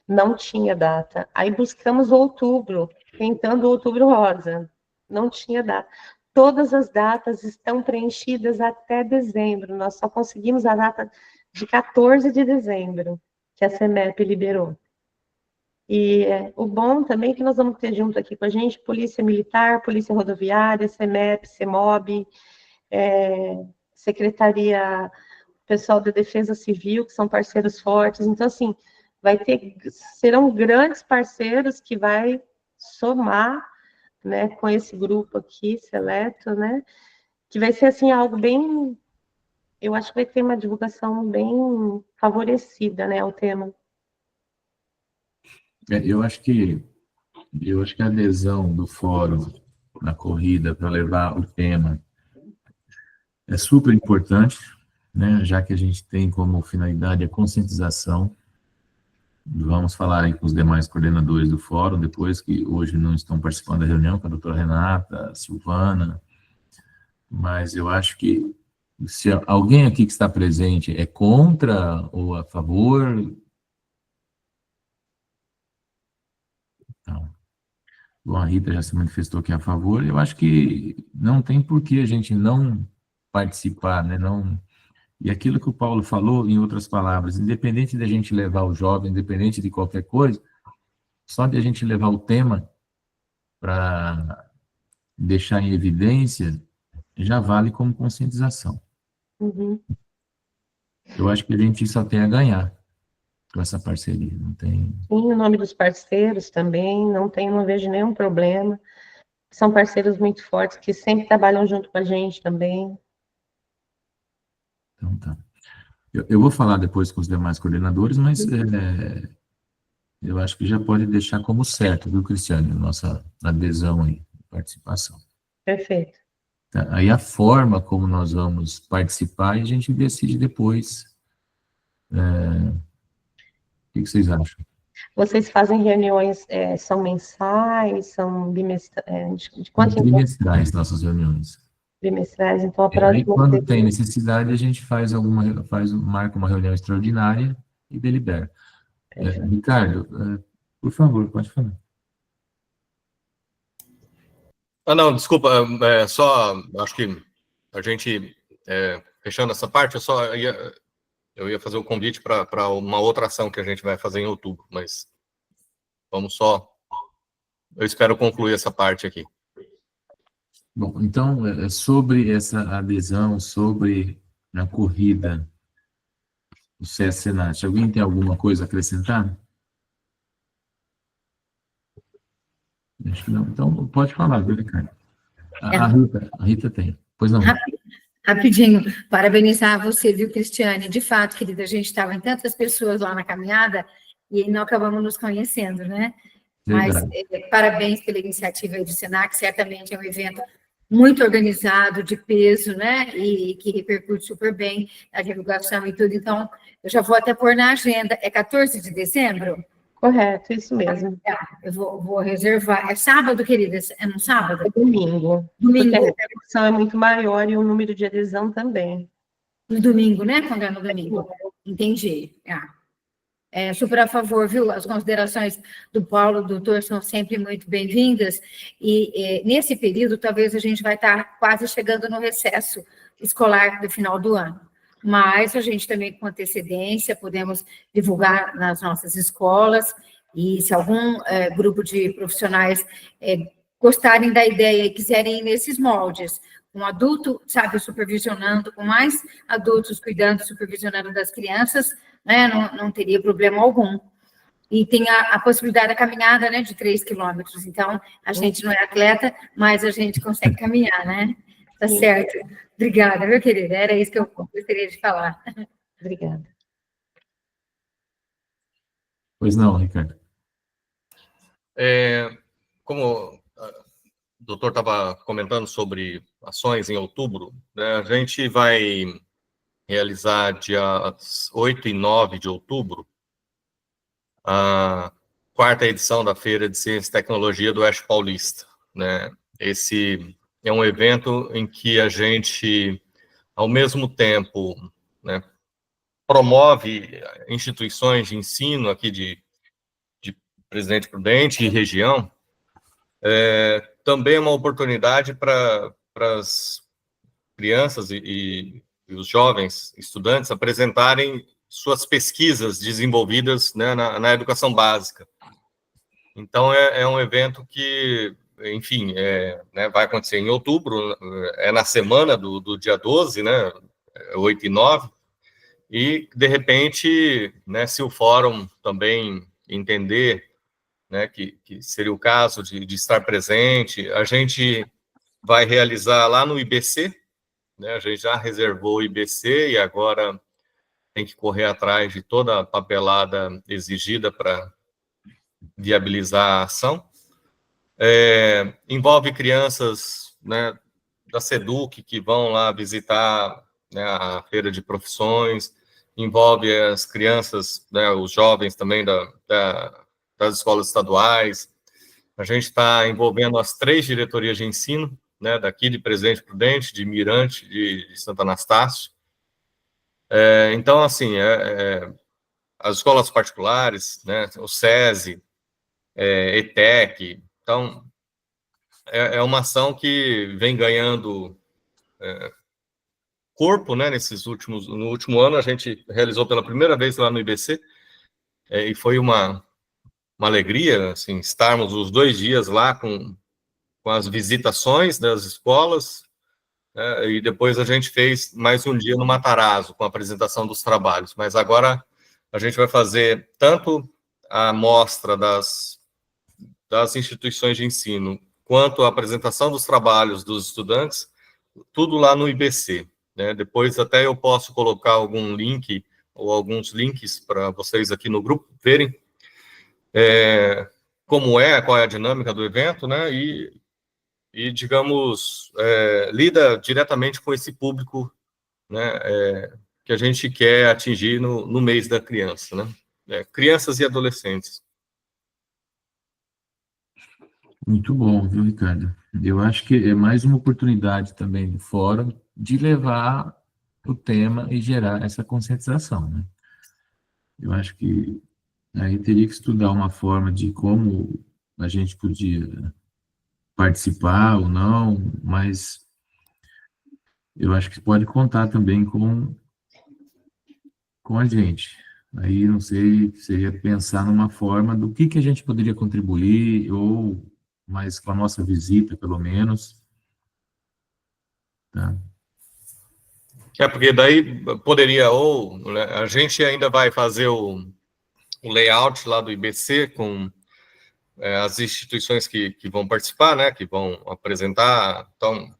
Não tinha data. Aí buscamos outubro, tentando outubro rosa. Não tinha data. Todas as datas estão preenchidas até dezembro. Nós só conseguimos a data de 14 de dezembro, que a CEMEP liberou. E o bom também é que nós vamos ter junto aqui com a gente Polícia Militar, Polícia Rodoviária, CEMEP, CEMOB, Secretaria, pessoal da Defesa Civil, que são parceiros fortes. Então, assim, serão grandes parceiros que vai somar, né, com esse grupo aqui, seleto, né, que vai ser, assim, algo bem, eu acho que vai ter uma divulgação bem favorecida, né, ao tema. Eu acho que a adesão do fórum na corrida para levar o tema é super importante, né, já que a gente tem como finalidade a conscientização. Vamos falar aí com os demais coordenadores do fórum, depois, que hoje não estão participando da reunião, com a doutora Renata, a Silvana, mas eu acho que se alguém aqui que está presente é contra ou a favor... Então, bom, a Rita já se manifestou que é a favor, eu acho que não tem por que a gente não participar, né, não... E aquilo que o Paulo falou, em outras palavras, independente da gente levar o jovem, independente de qualquer coisa, só de a gente levar o tema para deixar em evidência, já vale como conscientização. Uhum. Eu acho que a gente só tem a ganhar com essa parceria, não tem... Sim, o nome dos parceiros também, não vejo nenhum problema. São parceiros muito fortes, que sempre trabalham junto com a gente também. Então tá. Eu vou falar depois com os demais coordenadores, mas eu acho que já pode deixar como certo, viu, Cristiane, nossa adesão e participação. Perfeito. Tá? Aí a forma como nós vamos participar, a gente decide depois. O que vocês acham? Vocês fazem reuniões, são mensais, são bimestrais, de quanto em quanto? Trimestrais nossas reuniões. Trimestrais, então a Aí, próxima... quando tem necessidade, a gente marca uma reunião extraordinária e delibera. Ricardo, por favor, pode falar. Não, desculpa, só, acho que a gente, fechando essa parte, eu ia fazer o convite para uma outra ação que a gente vai fazer em outubro, mas eu espero concluir essa parte aqui. Bom, então, sobre essa adesão, sobre a corrida do CS-Senat, alguém tem alguma coisa a acrescentar? Acho que não. Então, pode falar, viu, Ricardo? A Rita tem. Pois não. Rapidinho, parabenizar você, viu, Cristiane? De fato, querida, a gente estava em tantas pessoas lá na caminhada e não acabamos nos conhecendo, né? Mas parabéns pela iniciativa aí do Senac, certamente é um evento muito organizado, de peso, né? E que repercute super bem a divulgação e tudo. Então, eu já vou até pôr na agenda. É 14 de dezembro? Correto, isso mesmo. Eu vou reservar. É sábado, querida? É no sábado? É domingo. Domingo. Porque a repercussão é muito maior e o número de adesão também. No domingo, né? Quando é no domingo. Entendi. Super a favor, viu? As considerações do Paulo, do doutor, são sempre muito bem-vindas. E nesse período, talvez a gente vai estar quase chegando no recesso escolar do final do ano. Mas a gente também, com antecedência, podemos divulgar nas nossas escolas, e se algum grupo de profissionais gostarem da ideia e quiserem ir nesses moldes, um adulto, sabe, supervisionando, com mais adultos cuidando, supervisionando das crianças, né, não teria problema algum. E tem a possibilidade da caminhada, né, de 3 quilômetros. Então, a gente não é atleta, mas a gente consegue caminhar, né? Tá certo. Obrigada, meu querido. Era isso que eu gostaria de falar. Obrigada. Pois não, Ricardo. Como o doutor estava comentando sobre ações em outubro, né, a gente vai realizar dias 8 e 9 de outubro a 4ª edição da Feira de Ciência e Tecnologia do Oeste Paulista, né? Esse é um evento em que a gente, ao mesmo tempo, né, promove instituições de ensino aqui de Presidente Prudente e região. Também é uma oportunidade para as crianças e os jovens estudantes apresentarem suas pesquisas desenvolvidas, né, na educação básica. Então, é um evento que enfim, né, vai acontecer em outubro, na semana do dia 12, né, 8 e 9, e, de repente, né, se o fórum também entender, né, que seria o caso de estar presente, a gente vai realizar lá no IBC, né, a gente já reservou o IBC e agora tem que correr atrás de toda a papelada exigida para viabilizar a ação. Envolve crianças, né, da SEDUC que vão lá visitar, né, a feira de profissões, envolve as crianças, né, os jovens também das escolas estaduais. A gente está envolvendo as 3 diretorias de ensino, né, daqui de Presidente Prudente, de Mirante, de Santo Anastácio. Então, assim, as escolas particulares, né, o SESI, ETEC, então, é uma ação que vem ganhando corpo, né, no último ano, a gente realizou pela primeira vez lá no IBC, e foi uma alegria, assim, estarmos os 2 dias lá com as visitações das escolas, e depois a gente fez mais um dia no Matarazzo, com a apresentação dos trabalhos, mas agora a gente vai fazer tanto a mostra das instituições de ensino, quanto a apresentação dos trabalhos dos estudantes, tudo lá no IBC, né? Depois até eu posso colocar algum link, ou alguns links para vocês aqui no grupo verem qual é a dinâmica do evento, né? E digamos, lida diretamente com esse público, né, que a gente quer atingir no mês da criança, né? Crianças e adolescentes. Muito bom, viu, Ricardo? Eu acho que é mais uma oportunidade também do fórum de levar o tema e gerar essa conscientização, né? Eu acho que aí teria que estudar uma forma de como a gente podia participar ou não, mas eu acho que pode contar também com a gente. Aí, não sei, seria pensar numa forma do que a gente poderia contribuir, ou mais com a nossa visita, pelo menos. Tá? Porque daí poderia, né, a gente ainda vai fazer o layout lá do IBC com as instituições que vão participar, né, que vão apresentar. Então,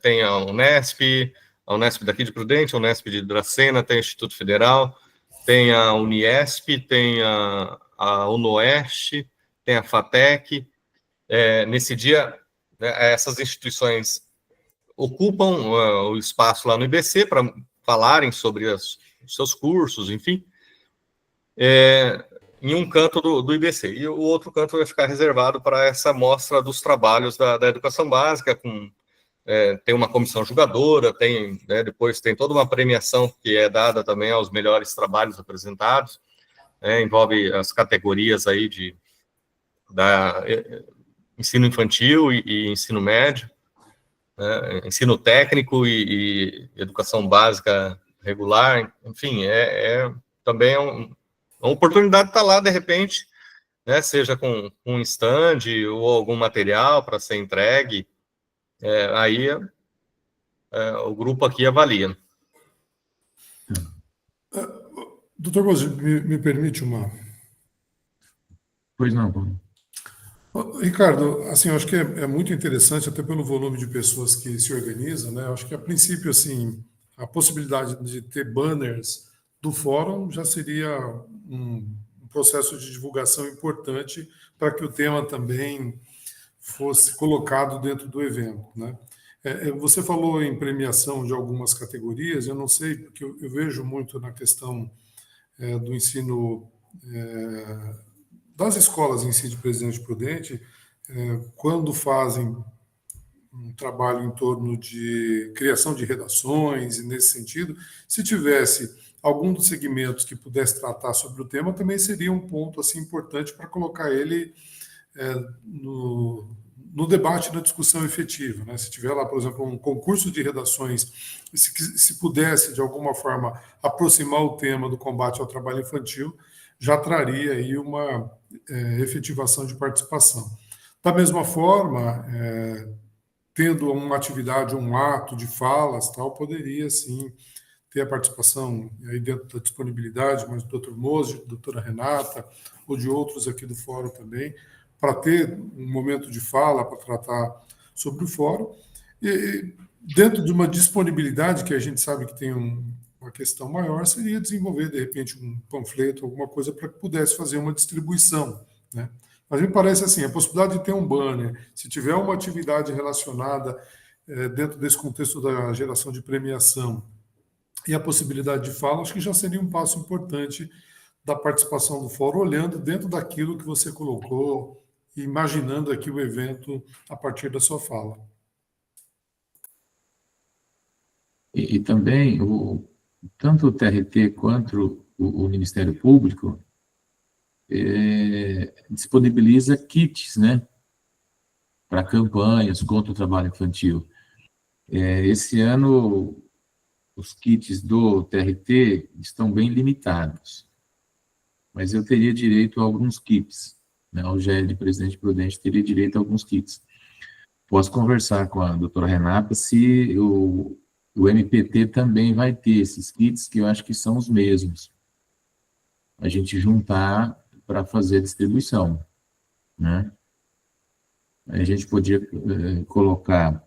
tem a Unesp daqui de Prudente, a Unesp de Dracena, tem o Instituto Federal, tem a Uniesp, tem a UNOeste, tem a FATEC. Nesse dia, né, essas instituições ocupam o espaço lá no IBC para falarem sobre os seus cursos, enfim, em um canto do IBC. E o outro canto vai ficar reservado para essa mostra dos trabalhos da educação básica, tem uma comissão julgadora, né, depois tem toda uma premiação que é dada também aos melhores trabalhos apresentados, envolve as categorias aí da ensino infantil e ensino médio, ensino técnico e educação básica regular, enfim, também uma oportunidade de estar lá, de repente, né, seja com um stand ou algum material para ser entregue, aí o grupo aqui avalia. Doutor Bosi, me permite uma... Pois não, Paulo. Ricardo, assim, eu acho que é muito interessante, até pelo volume de pessoas que se organizam, né? Eu acho que, a princípio, assim, a possibilidade de ter banners do fórum já seria um processo de divulgação importante para que o tema também fosse colocado dentro do evento, né? Você falou em premiação de algumas categorias, eu não sei, porque eu vejo muito na questão do ensino... das escolas em si de Presidente Prudente, quando fazem um trabalho em torno de criação de redações, e nesse sentido, se tivesse algum dos segmentos que pudesse tratar sobre o tema, também seria um ponto assim importante para colocar ele no debate, na discussão efetiva, né? Se tiver lá, por exemplo, um concurso de redações, se pudesse, de alguma forma, aproximar o tema do combate ao trabalho infantil, já traria aí uma efetivação de participação. Da mesma forma, tendo uma atividade, um ato de falas, tal, poderia, sim, ter a participação aí dentro da disponibilidade, mas do Dr. Mose, da doutora Renata, ou de outros aqui do fórum também, para ter um momento de fala, para tratar sobre o fórum. E dentro de uma disponibilidade, que a gente sabe que tem uma questão maior, seria desenvolver, de repente, um panfleto, alguma coisa para que pudesse fazer uma distribuição, né? Mas me parece assim, a possibilidade de ter um banner, se tiver uma atividade relacionada dentro desse contexto da geração de premiação e a possibilidade de fala, acho que já seria um passo importante da participação do fórum, olhando dentro daquilo que você colocou, e imaginando aqui o evento a partir da sua fala. E também, tanto o TRT quanto o Ministério Público disponibiliza kits, né, para campanhas contra o trabalho infantil. Esse ano, os kits do TRT estão bem limitados, mas eu teria direito a alguns kits, né, o GL, presidente Prudente, teria direito a alguns kits. Posso conversar com a doutora Renata se o MPT também vai ter esses kits, que eu acho que são os mesmos. A gente juntar para fazer a distribuição, né? A gente podia colocar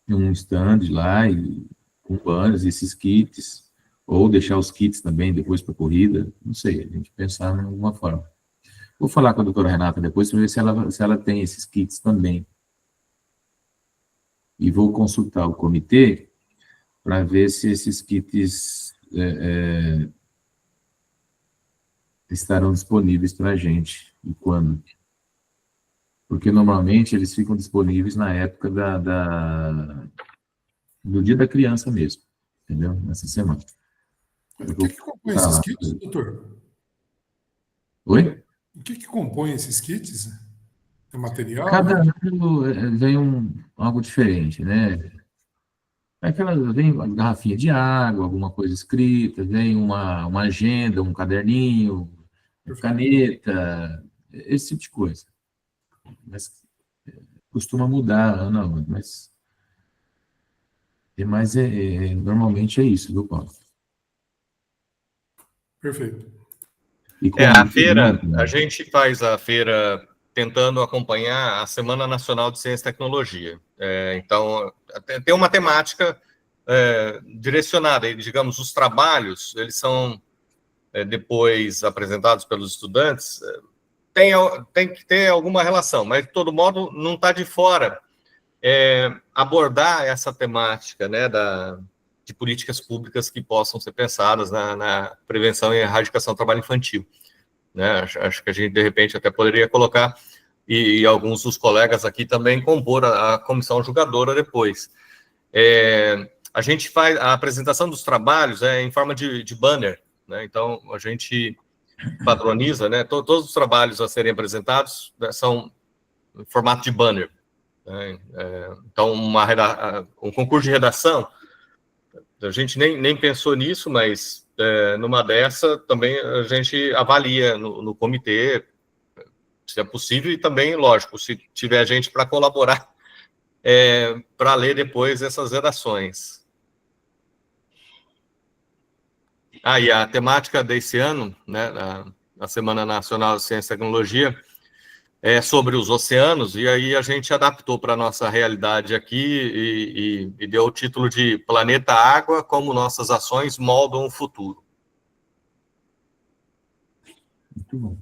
um stand lá e com banners, esses kits, ou deixar os kits também depois para a corrida, não sei, a gente pensar em alguma forma. Vou falar com a doutora Renata depois para ver se ela tem esses kits também. E vou consultar o comitê para ver se esses kits estarão disponíveis para a gente e quando. Porque normalmente eles ficam disponíveis na época do Dia da Criança mesmo, entendeu? Nessa semana. O que compõe esses kits, doutor? Oi? O que compõe esses kits? É material? Cada ano vem algo diferente, né? Vem uma garrafinha de água, alguma coisa escrita, vem uma agenda, um caderninho, caneta, esse tipo de coisa. Mas costuma mudar ano a ano, mas normalmente é isso, viu, Paulo? Perfeito. A feira, a gente faz a feira tentando acompanhar a Semana Nacional de Ciência e Tecnologia. Então, tem uma temática direcionada. Digamos, os trabalhos, eles são depois apresentados pelos estudantes, tem que ter alguma relação, mas, de todo modo, não está de fora abordar essa temática, né, de políticas públicas que possam ser pensadas na prevenção e erradicação do trabalho infantil. Né? Acho que a gente, de repente, até poderia colocar, e alguns dos colegas aqui também, compor a comissão julgadora depois. A gente faz a apresentação dos trabalhos em forma de banner, né? Então, a gente padroniza, né? Todos os trabalhos a serem apresentados, né, são em formato de banner. Né? Então, um concurso de redação, a gente nem pensou nisso, mas numa dessa também a gente avalia no comitê se é possível e também, lógico, se tiver gente para colaborar para ler depois essas redações. E a temática desse ano, né, a Semana Nacional de Ciência e Tecnologia, é sobre os oceanos, e aí a gente adaptou para a nossa realidade aqui e deu o título de Planeta Água, como nossas ações moldam o futuro. Muito bom.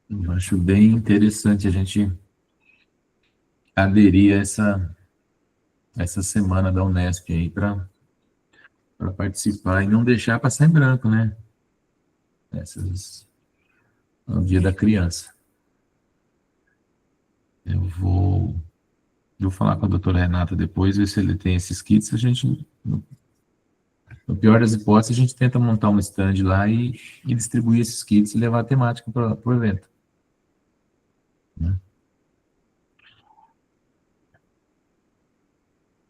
Eu acho bem interessante a gente aderir a essa semana da Unesp aí para participar e não deixar passar em branco, né? No Dia da Criança. Eu vou falar com a doutora Renata depois, ver se ele tem esses kits. A gente, no pior das hipóteses, a gente tenta montar um stand lá e distribuir esses kits e levar a temática para o evento. Né?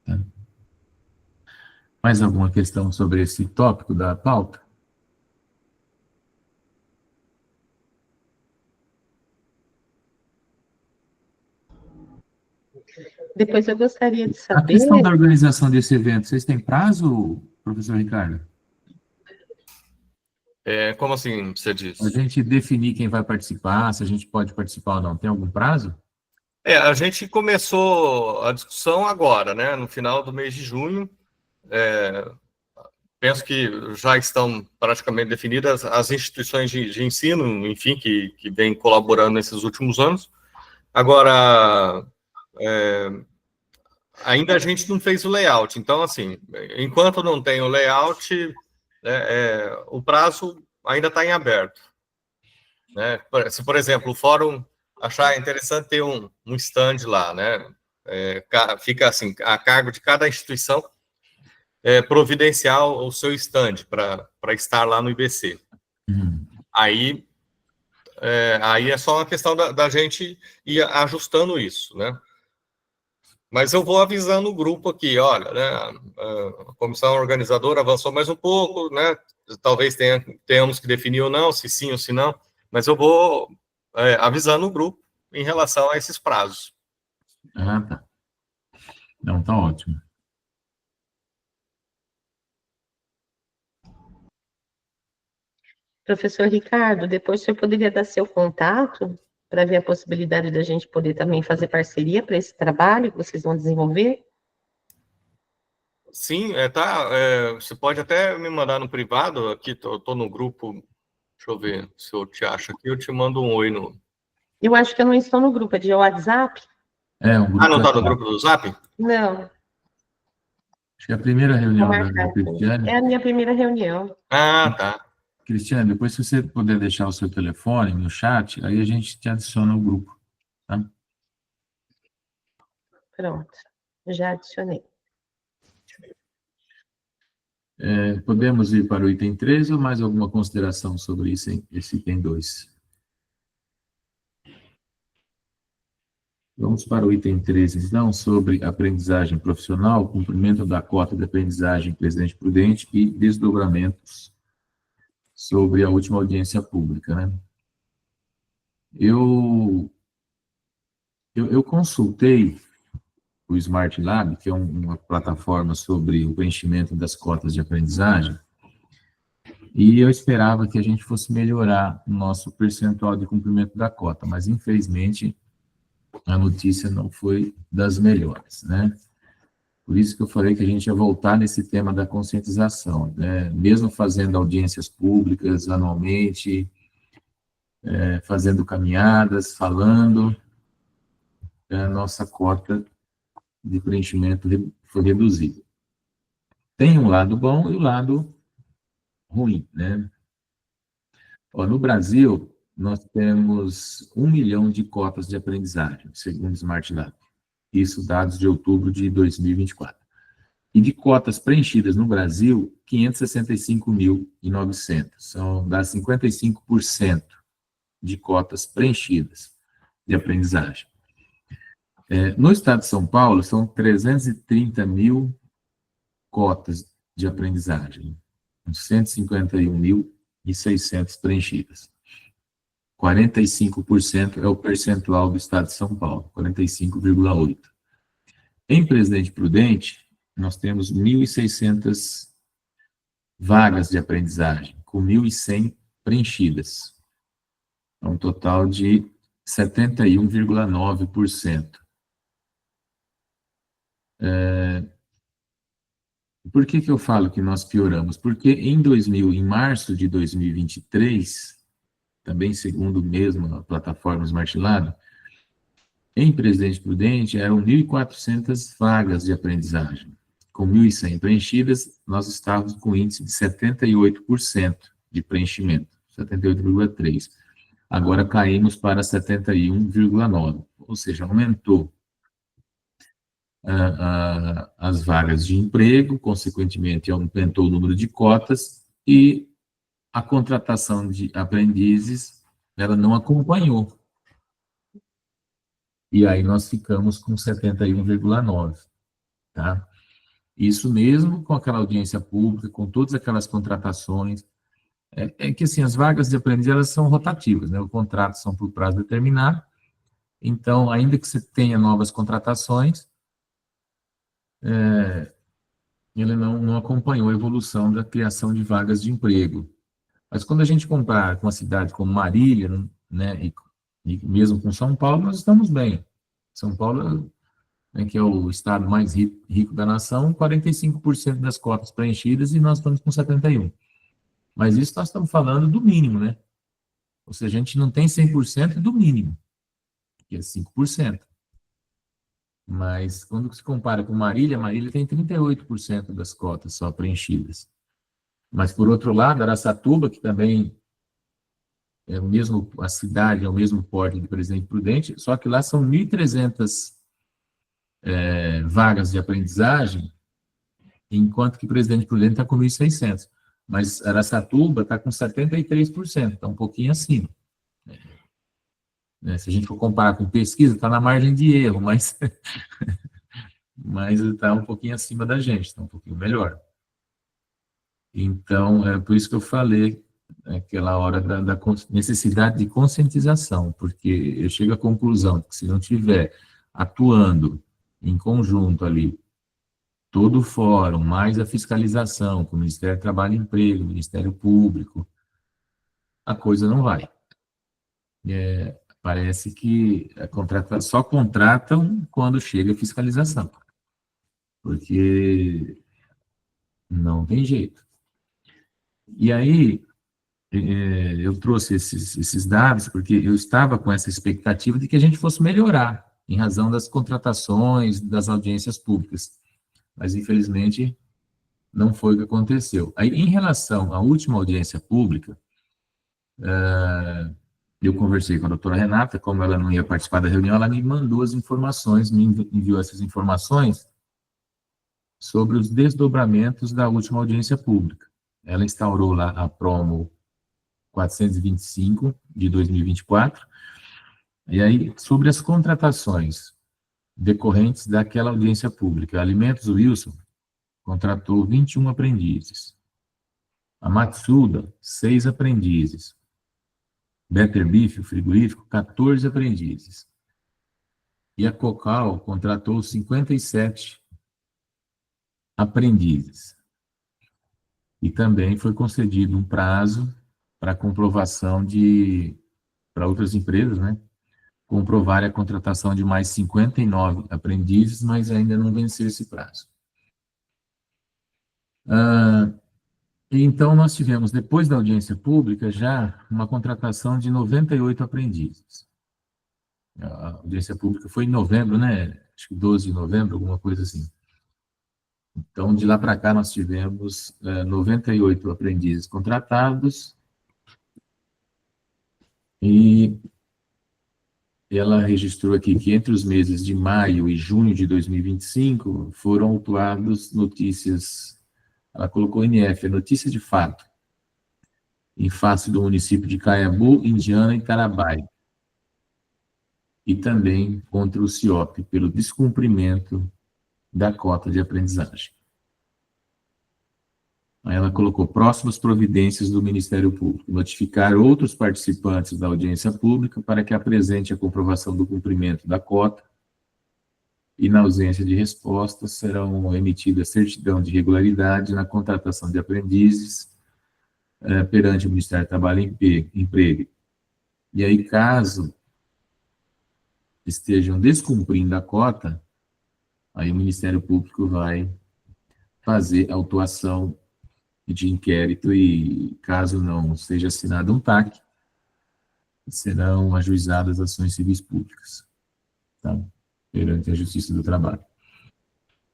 Tá. Mais alguma questão sobre esse tópico da pauta? Depois eu gostaria de A saber. questão da organização desse evento, vocês têm prazo, professor Ricardo? Como assim você A diz? gente definir quem vai participar, se a gente pode participar ou não. Tem algum prazo? A gente começou a discussão agora, né? No final do mês de junho. Penso que já estão praticamente definidas as instituições de ensino, enfim, que vêm colaborando nesses últimos anos. Agora, ainda a gente não fez o layout. Então, assim, enquanto não tem o layout, o prazo ainda está em aberto. Né? Se, por exemplo, o fórum achar interessante ter um stand lá, né? Fica assim, a cargo de cada instituição providenciar o seu stand para estar lá no IBC. Aí é só uma questão da gente ir ajustando isso, né? Mas eu vou avisando o grupo aqui, olha, né? A comissão organizadora avançou mais um pouco, né? Talvez tenhamos que definir ou não, se sim ou se não, mas eu vou avisando o grupo em relação a esses prazos. Ah, tá. Não, tá ótimo. Professor Ricardo, depois o senhor poderia dar seu contato para ver a possibilidade da gente poder também fazer parceria para esse trabalho que vocês vão desenvolver? Sim, tá. Você pode até me mandar no privado, aqui, estou no grupo, deixa eu ver se eu te acho aqui, eu te mando um oi no... Eu acho que eu não estou no grupo, é de WhatsApp? Um grupo não está no WhatsApp. grupo do Zap? Não. Acho que é a primeira reunião Vou da marcar, Cristiane. é a minha primeira reunião. Tá. Cristiane, depois se você puder deixar o seu telefone no chat, aí a gente te adiciona ao grupo, tá? Pronto, já adicionei. Podemos ir para o item 13 ou mais alguma consideração sobre isso, esse item 2? Vamos para o item 13, então, sobre aprendizagem profissional, cumprimento da cota de aprendizagem Presidente Prudente e desdobramentos sobre a última audiência pública, né? Eu consultei o Smart Lab, que é uma plataforma sobre o preenchimento das cotas de aprendizagem, e eu esperava que a gente fosse melhorar o nosso percentual de cumprimento da cota, mas, infelizmente, a notícia não foi das melhores, né? Por isso que eu falei que a gente ia voltar nesse tema da conscientização, né? Mesmo fazendo audiências públicas anualmente, fazendo caminhadas, falando, a nossa cota de preenchimento foi reduzida. Tem um lado bom e o lado ruim, né? No Brasil, nós temos 1 milhão de cotas de aprendizagem, segundo o Smart Lab. Isso dados de outubro de 2024. E de cotas preenchidas no Brasil, 565.900. São das 55% de cotas preenchidas de aprendizagem. No estado de São Paulo, são 330 mil cotas de aprendizagem, 151.600 preenchidas. 45% é o percentual do estado de São Paulo, 45,8%. Em Presidente Prudente, nós temos 1.600 vagas de aprendizagem, com 1.100 preenchidas. É um total de 71,9%. Por que eu falo que nós pioramos? Porque em março de 2023, também segundo mesmo a plataforma Smart Lab, em Presidente Prudente eram 1.400 vagas de aprendizagem. Com 1.100 preenchidas, nós estávamos com índice de 78% de preenchimento, 78,3%. Agora caímos para 71,9%, ou seja, aumentou as vagas de emprego, consequentemente aumentou o número de cotas e a contratação de aprendizes, ela não acompanhou. E aí nós ficamos com 71,9%, tá? Isso mesmo com aquela audiência pública, com todas aquelas contratações. É que, assim, as vagas de aprendiz, elas são rotativas, né? Os contratos são por prazo determinado. Então, ainda que você tenha novas contratações, ele não acompanhou a evolução da criação de vagas de emprego. Mas quando a gente compara com uma cidade como Marília, né, e mesmo com São Paulo, nós estamos bem. São Paulo, né, que é o estado mais rico da nação, 45% das cotas preenchidas e nós estamos com 71%. Mas isso nós estamos falando do mínimo, né? Ou seja, a gente não tem 100% do mínimo, que é 5%. Mas quando se compara com Marília tem 38% das cotas só preenchidas. Mas, por outro lado, Araçatuba, que também é o mesmo, a cidade é o mesmo porte de Presidente Prudente, só que lá são 1.300 vagas de aprendizagem, enquanto que Presidente Prudente está com 1.600. Mas Araçatuba está com 73%, está um pouquinho acima. Se a gente for comparar com pesquisa, está na margem de erro, mas está um pouquinho acima da gente, está um pouquinho melhor. Então, é por isso que eu falei naquela hora da necessidade de conscientização, porque eu chego à conclusão que se não tiver atuando em conjunto ali, todo o fórum, mais a fiscalização, com o Ministério do Trabalho e Emprego, Ministério Público, a coisa não vai. Parece que só contratam quando chega a fiscalização, porque não tem jeito. E aí, eu trouxe esses dados porque eu estava com essa expectativa de que a gente fosse melhorar em razão das contratações, das audiências públicas. Mas, infelizmente, não foi o que aconteceu. Aí, em relação à última audiência pública, eu conversei com a doutora Renata, como ela não ia participar da reunião, ela me mandou as informações, me enviou essas informações sobre os desdobramentos da última audiência pública. Ela instaurou lá a promo 425 de 2024, e aí, sobre as contratações decorrentes daquela audiência pública, Alimentos Wilson contratou 21 aprendizes, a Matsuda, 6 aprendizes, Better Beef, o frigorífico, 14 aprendizes, e a Cocal contratou 57 aprendizes. E também foi concedido um prazo para comprovação para outras empresas, né, comprovarem a contratação de mais 59 aprendizes, mas ainda não venceu esse prazo. Então, nós tivemos, depois da audiência pública, já uma contratação de 98 aprendizes. A audiência pública foi em novembro, né? Acho que 12 de novembro, alguma coisa assim. Então, de lá para cá, nós tivemos 98 aprendizes contratados, e ela registrou aqui que entre os meses de maio e junho de 2025 foram autuadas notícias, ela colocou NF, notícia de fato, em face do município de Caiabu, Indiana e Tarabai, e também contra o CIOP, pelo descumprimento da cota de aprendizagem. Aí ela colocou próximas providências do Ministério Público, notificar outros participantes da audiência pública para que apresente a comprovação do cumprimento da cota e, na ausência de resposta, serão emitidas certidão de regularidade na contratação de aprendizes perante o Ministério do Trabalho e Emprego. E aí, caso estejam descumprindo a cota, aí o Ministério Público vai fazer autuação de inquérito e, caso não seja assinado um TAC, serão ajuizadas ações civis públicas, tá? Perante a Justiça do Trabalho.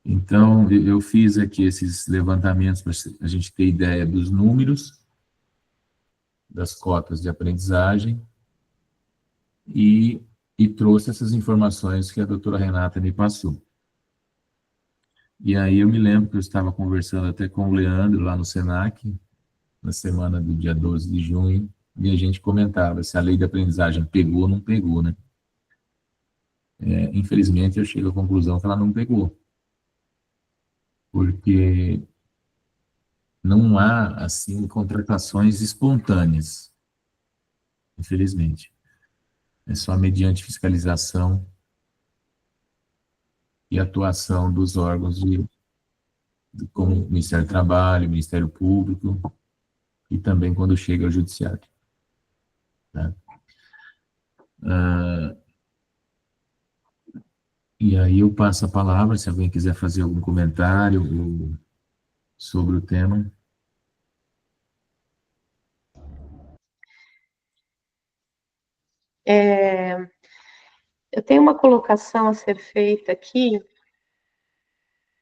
Então, eu fiz aqui esses levantamentos para a gente ter ideia dos números, das cotas de aprendizagem, e trouxe essas informações que a doutora Renata me passou. E aí eu me lembro que eu estava conversando até com o Leandro lá no SENAC, na semana do dia 12 de junho, e a gente comentava se a lei de aprendizagem pegou ou não pegou, né? Infelizmente, eu chego à conclusão que ela não pegou. porque não há, assim, contratações espontâneas, infelizmente. É só mediante fiscalização e atuação dos órgãos como o Ministério do Trabalho, o Ministério Público, e também quando chega ao Judiciário. Tá? E aí eu passo a palavra, se alguém quiser fazer algum comentário sobre o tema. Eu tenho uma colocação a ser feita aqui,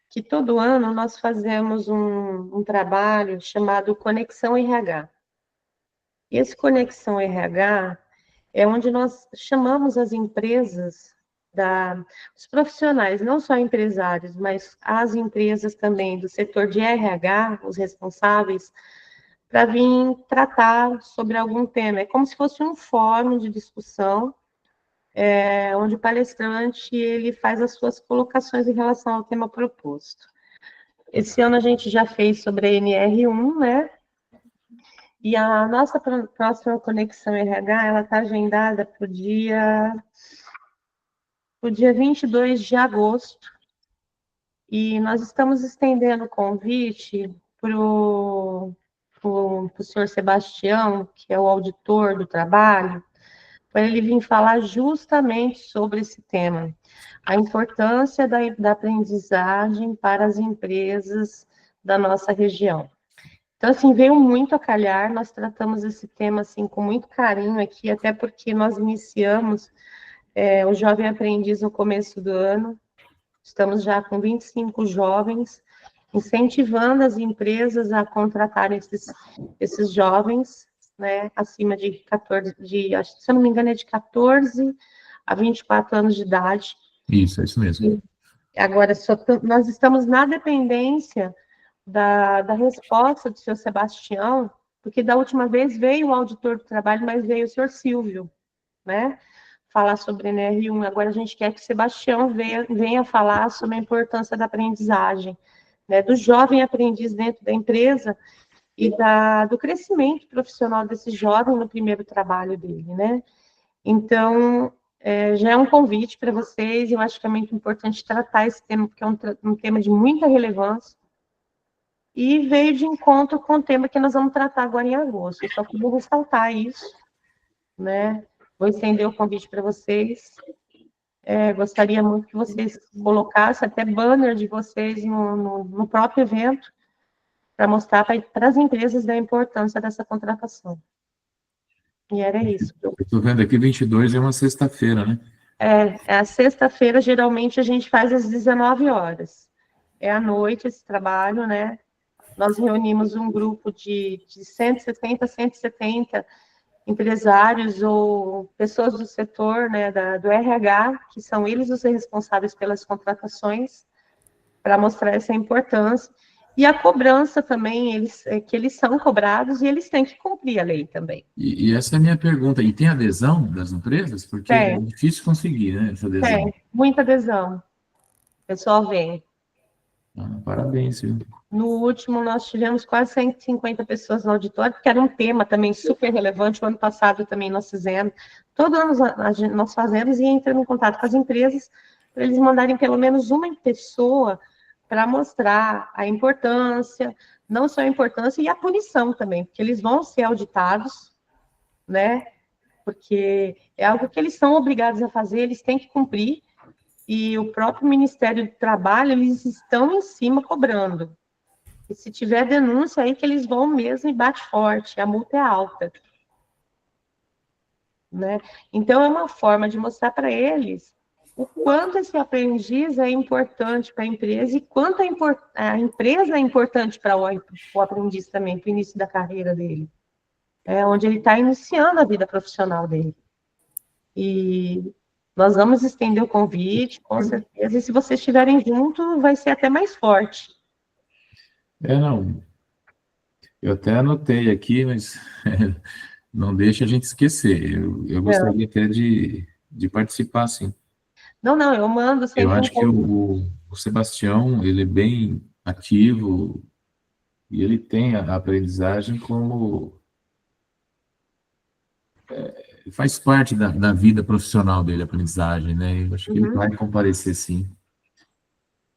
que todo ano nós fazemos um trabalho chamado Conexão RH. E esse Conexão RH é onde nós chamamos as empresas, os profissionais, não só empresários, mas as empresas também do setor de RH, os responsáveis, para vir tratar sobre algum tema. É como se fosse um fórum de discussão, onde o palestrante ele faz as suas colocações em relação ao tema proposto. Esse ano a gente já fez sobre a NR1, né? E a nossa próxima Conexão RH, ela está agendada para o dia 22 de agosto. E nós estamos estendendo o convite para o senhor Sebastião, que é o auditor do trabalho, para ele vir falar justamente sobre esse tema, a importância da aprendizagem para as empresas da nossa região. Então, assim, veio muito a calhar, nós tratamos esse tema, assim, com muito carinho aqui, até porque nós iniciamos o Jovem Aprendiz no começo do ano, estamos já com 25 jovens, incentivando as empresas a contratarem esses jovens, né, acima de 14, se eu não me engano, é de 14 a 24 anos de idade. Isso, é isso mesmo. E agora, nós estamos na dependência da resposta do senhor Sebastião, porque da última vez veio o auditor do trabalho, mas veio o senhor Silvio, né, falar sobre a NR1. Agora a gente quer que o Sebastião venha falar sobre a importância da aprendizagem, né, do jovem aprendiz dentro da empresa e do crescimento profissional desse jovem no primeiro trabalho dele, né. Então, já é um convite para vocês, eu acho que é muito importante tratar esse tema, porque é um tema de muita relevância, e veio de encontro com o tema que nós vamos tratar agora em agosto. Eu só queria ressaltar isso, né? Vou estender o convite para vocês. Gostaria muito que vocês colocassem até banner de vocês no próprio evento, para mostrar para as empresas da importância dessa contratação. E era isso. Eu estou vendo aqui, 22 é uma sexta-feira, né? A sexta-feira, geralmente, a gente faz às 19 horas. É à noite esse trabalho, né? Nós reunimos um grupo de 170 empresários ou pessoas do setor, né, do RH, que são eles os responsáveis pelas contratações, para mostrar essa importância. E a cobrança também, que eles são cobrados e eles têm que cumprir a lei também. E essa é a minha pergunta. E tem adesão das empresas? Porque é difícil conseguir, né, essa adesão. Tem, muita adesão. O pessoal vem. Parabéns, viu? No último, nós tivemos quase 150 pessoas no auditório, porque era um tema também super relevante. O ano passado também nós fizemos. Todo ano nós fazemos e entramos em contato com as empresas para eles mandarem pelo menos uma pessoa para mostrar a importância, não só a importância, e a punição também, porque eles vão ser auditados, né? Porque é algo que eles são obrigados a fazer, eles têm que cumprir, e o próprio Ministério do Trabalho, eles estão em cima cobrando. E se tiver denúncia, aí que eles vão mesmo e bate forte, a multa é alta. Né? Então, é uma forma de mostrar para eles o quanto esse aprendiz é importante para a empresa e quanto a empresa é importante para o aprendiz também, para o início da carreira dele. Onde ele está iniciando a vida profissional dele. E nós vamos estender o convite, com certeza, e se vocês estiverem juntos, vai ser até mais forte. Não. Eu até anotei aqui, mas não deixa a gente esquecer. Eu gostaria até de participar, sim. Não, eu mando sempre. Eu acho que o Sebastião, ele é bem ativo, e ele tem a aprendizagem como... faz parte da vida profissional dele, a aprendizagem, né? Eu acho que ele vai comparecer, sim.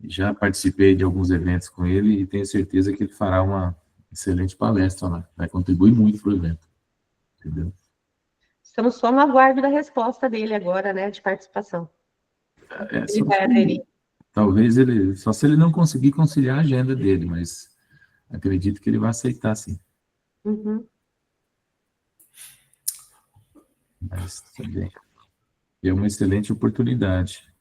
Já participei de alguns eventos com ele e tenho certeza que ele fará uma excelente palestra lá. Vai contribuir muito para o evento. Entendeu? Estamos só no aguardo da resposta dele agora, né, de participação. Ele vai aderir. Talvez ele... Só se ele não conseguir conciliar a agenda dele, mas acredito que ele vai aceitar, sim. Mas também é uma excelente oportunidade.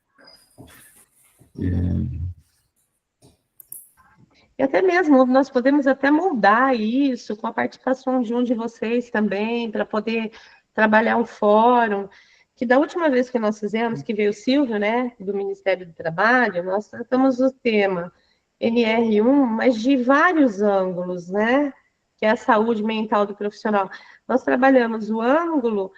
E até mesmo, nós podemos até moldar isso com a participação de um de vocês também, para poder trabalhar um fórum, que da última vez que nós fizemos, que veio o Silvio, né, do Ministério do Trabalho, nós tratamos o tema NR1, mas de vários ângulos, né, que é a saúde mental do profissional. Nós trabalhamos o ângulo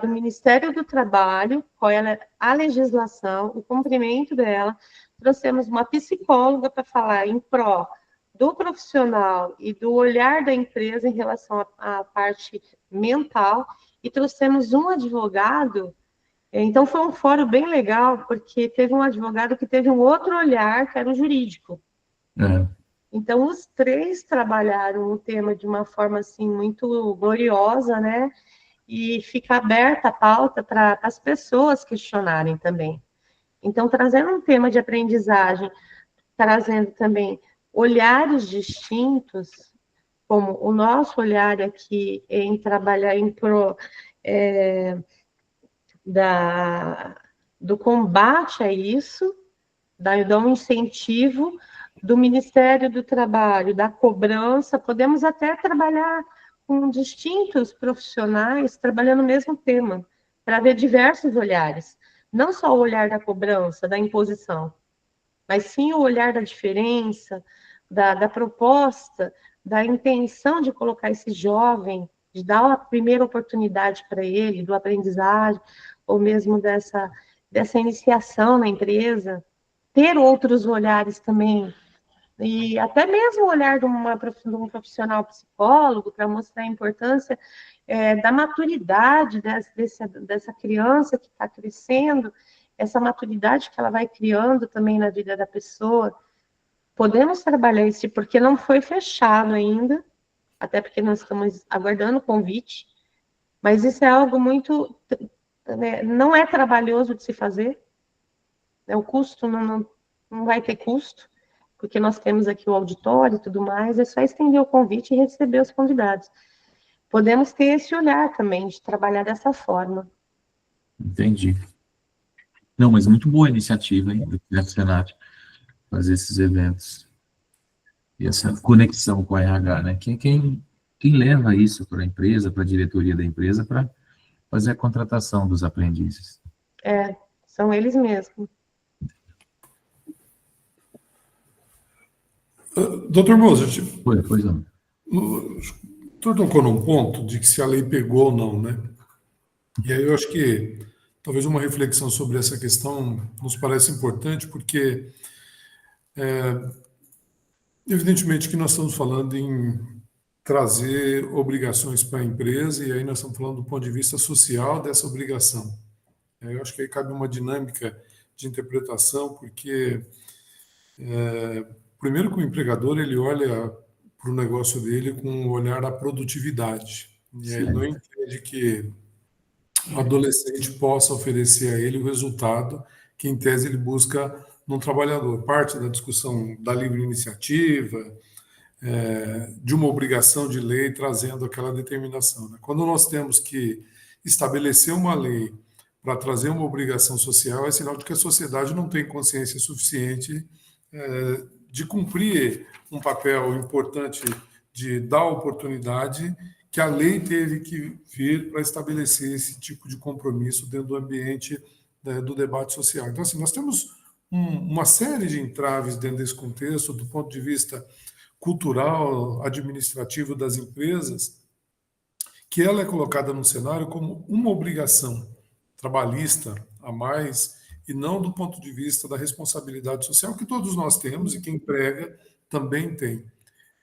do Ministério do Trabalho, qual é a legislação, o cumprimento dela. Trouxemos uma psicóloga para falar em pró do profissional e do olhar da empresa em relação à parte mental, e trouxemos um advogado. Então, foi um fórum bem legal, porque teve um advogado que teve um outro olhar, que era o jurídico. Então, os três trabalharam o tema de uma forma, assim, muito gloriosa, né? E fica aberta a pauta para as pessoas questionarem também. Então, trazendo um tema de aprendizagem, trazendo também olhares distintos, como o nosso olhar aqui em trabalhar em prol do combate a isso, dar um incentivo do Ministério do Trabalho, da cobrança. Podemos até trabalhar com distintos profissionais trabalhando o mesmo tema, para ver diversos olhares. Não só o olhar da cobrança, da imposição, mas sim o olhar da diferença, da proposta, da intenção de colocar esse jovem, de dar a primeira oportunidade para ele, do aprendizagem, ou mesmo dessa iniciação na empresa, ter outros olhares também, e até mesmo o olhar de um profissional psicólogo, para mostrar a importância da maturidade dessa criança que está crescendo, essa maturidade que ela vai criando também na vida da pessoa. Podemos trabalhar isso, porque não foi fechado ainda, até porque nós estamos aguardando o convite, mas isso é algo muito... né, não é trabalhoso de se fazer, né, o custo não vai ter custo, porque nós temos aqui o auditório e tudo mais, é só estender o convite e receber os convidados. Podemos ter esse olhar também, de trabalhar dessa forma. Entendi. Não, mas muito boa a iniciativa, hein, do Senac, fazer esses eventos. E essa conexão com a RH, né? Quem leva isso para a empresa, para a diretoria da empresa, para fazer a contratação dos aprendizes? São eles mesmos. Doutor Mozart, Pois não. o doutor tocou num ponto de que se a lei pegou ou não, né? E aí eu acho que talvez uma reflexão sobre essa questão nos parece importante, porque evidentemente que nós estamos falando em trazer obrigações para a empresa, e aí nós estamos falando do ponto de vista social dessa obrigação. Eu acho que aí cabe uma dinâmica de interpretação, porque primeiro que o empregador ele olha para o negócio dele com o olhar da produtividade, e aí ele não entende que o adolescente possa oferecer a ele o resultado que, em tese, ele busca num trabalhador. Parte da discussão da livre iniciativa, de uma obrigação de lei trazendo aquela determinação, né? Quando nós temos que estabelecer uma lei para trazer uma obrigação social, é sinal de que a sociedade não tem consciência suficiente de cumprir um papel importante de dar oportunidade que a lei teve que vir para estabelecer esse tipo de compromisso dentro do ambiente do debate social. Então, assim, nós temos uma série de entraves dentro desse contexto, do ponto de vista cultural, administrativo das empresas, que ela é colocada no cenário como uma obrigação trabalhista a mais, e não do ponto de vista da responsabilidade social que todos nós temos, e quem emprega também tem.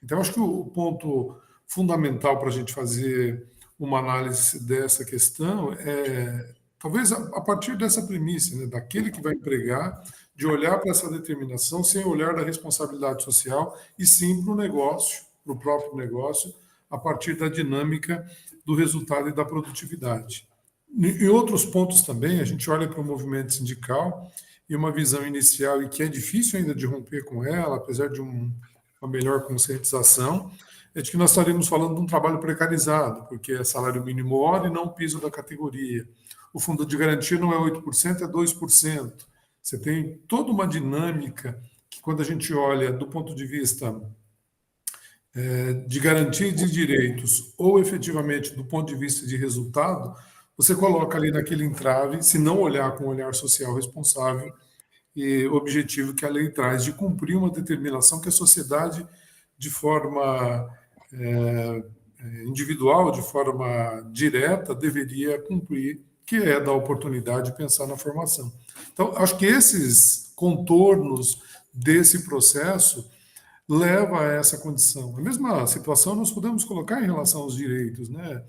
Então, acho que o ponto fundamental para a gente fazer uma análise dessa questão é, talvez, a partir dessa premissa, né, daquele que vai empregar, de olhar para essa determinação sem olhar da responsabilidade social, e sim para o negócio, para o próprio negócio, a partir da dinâmica do resultado e da produtividade. Em outros pontos também, a gente olha para o movimento sindical e uma visão inicial, e que é difícil ainda de romper com ela, apesar de uma melhor conscientização, é de que nós estaremos falando de um trabalho precarizado, porque é salário mínimo hora e não piso da categoria. O fundo de garantia não é 8%, é 2%. Você tem toda uma dinâmica que, quando a gente olha do ponto de vista de garantia de direitos ou efetivamente do ponto de vista de resultado, você coloca ali naquele entrave, se não olhar com um olhar social responsável e objetivo que a lei traz, de cumprir uma determinação que a sociedade, de forma individual, de forma direta, deveria cumprir, que é dar oportunidade de pensar na formação. Então, acho que esses contornos desse processo levam a essa condição. A mesma situação nós podemos colocar em relação aos direitos, né?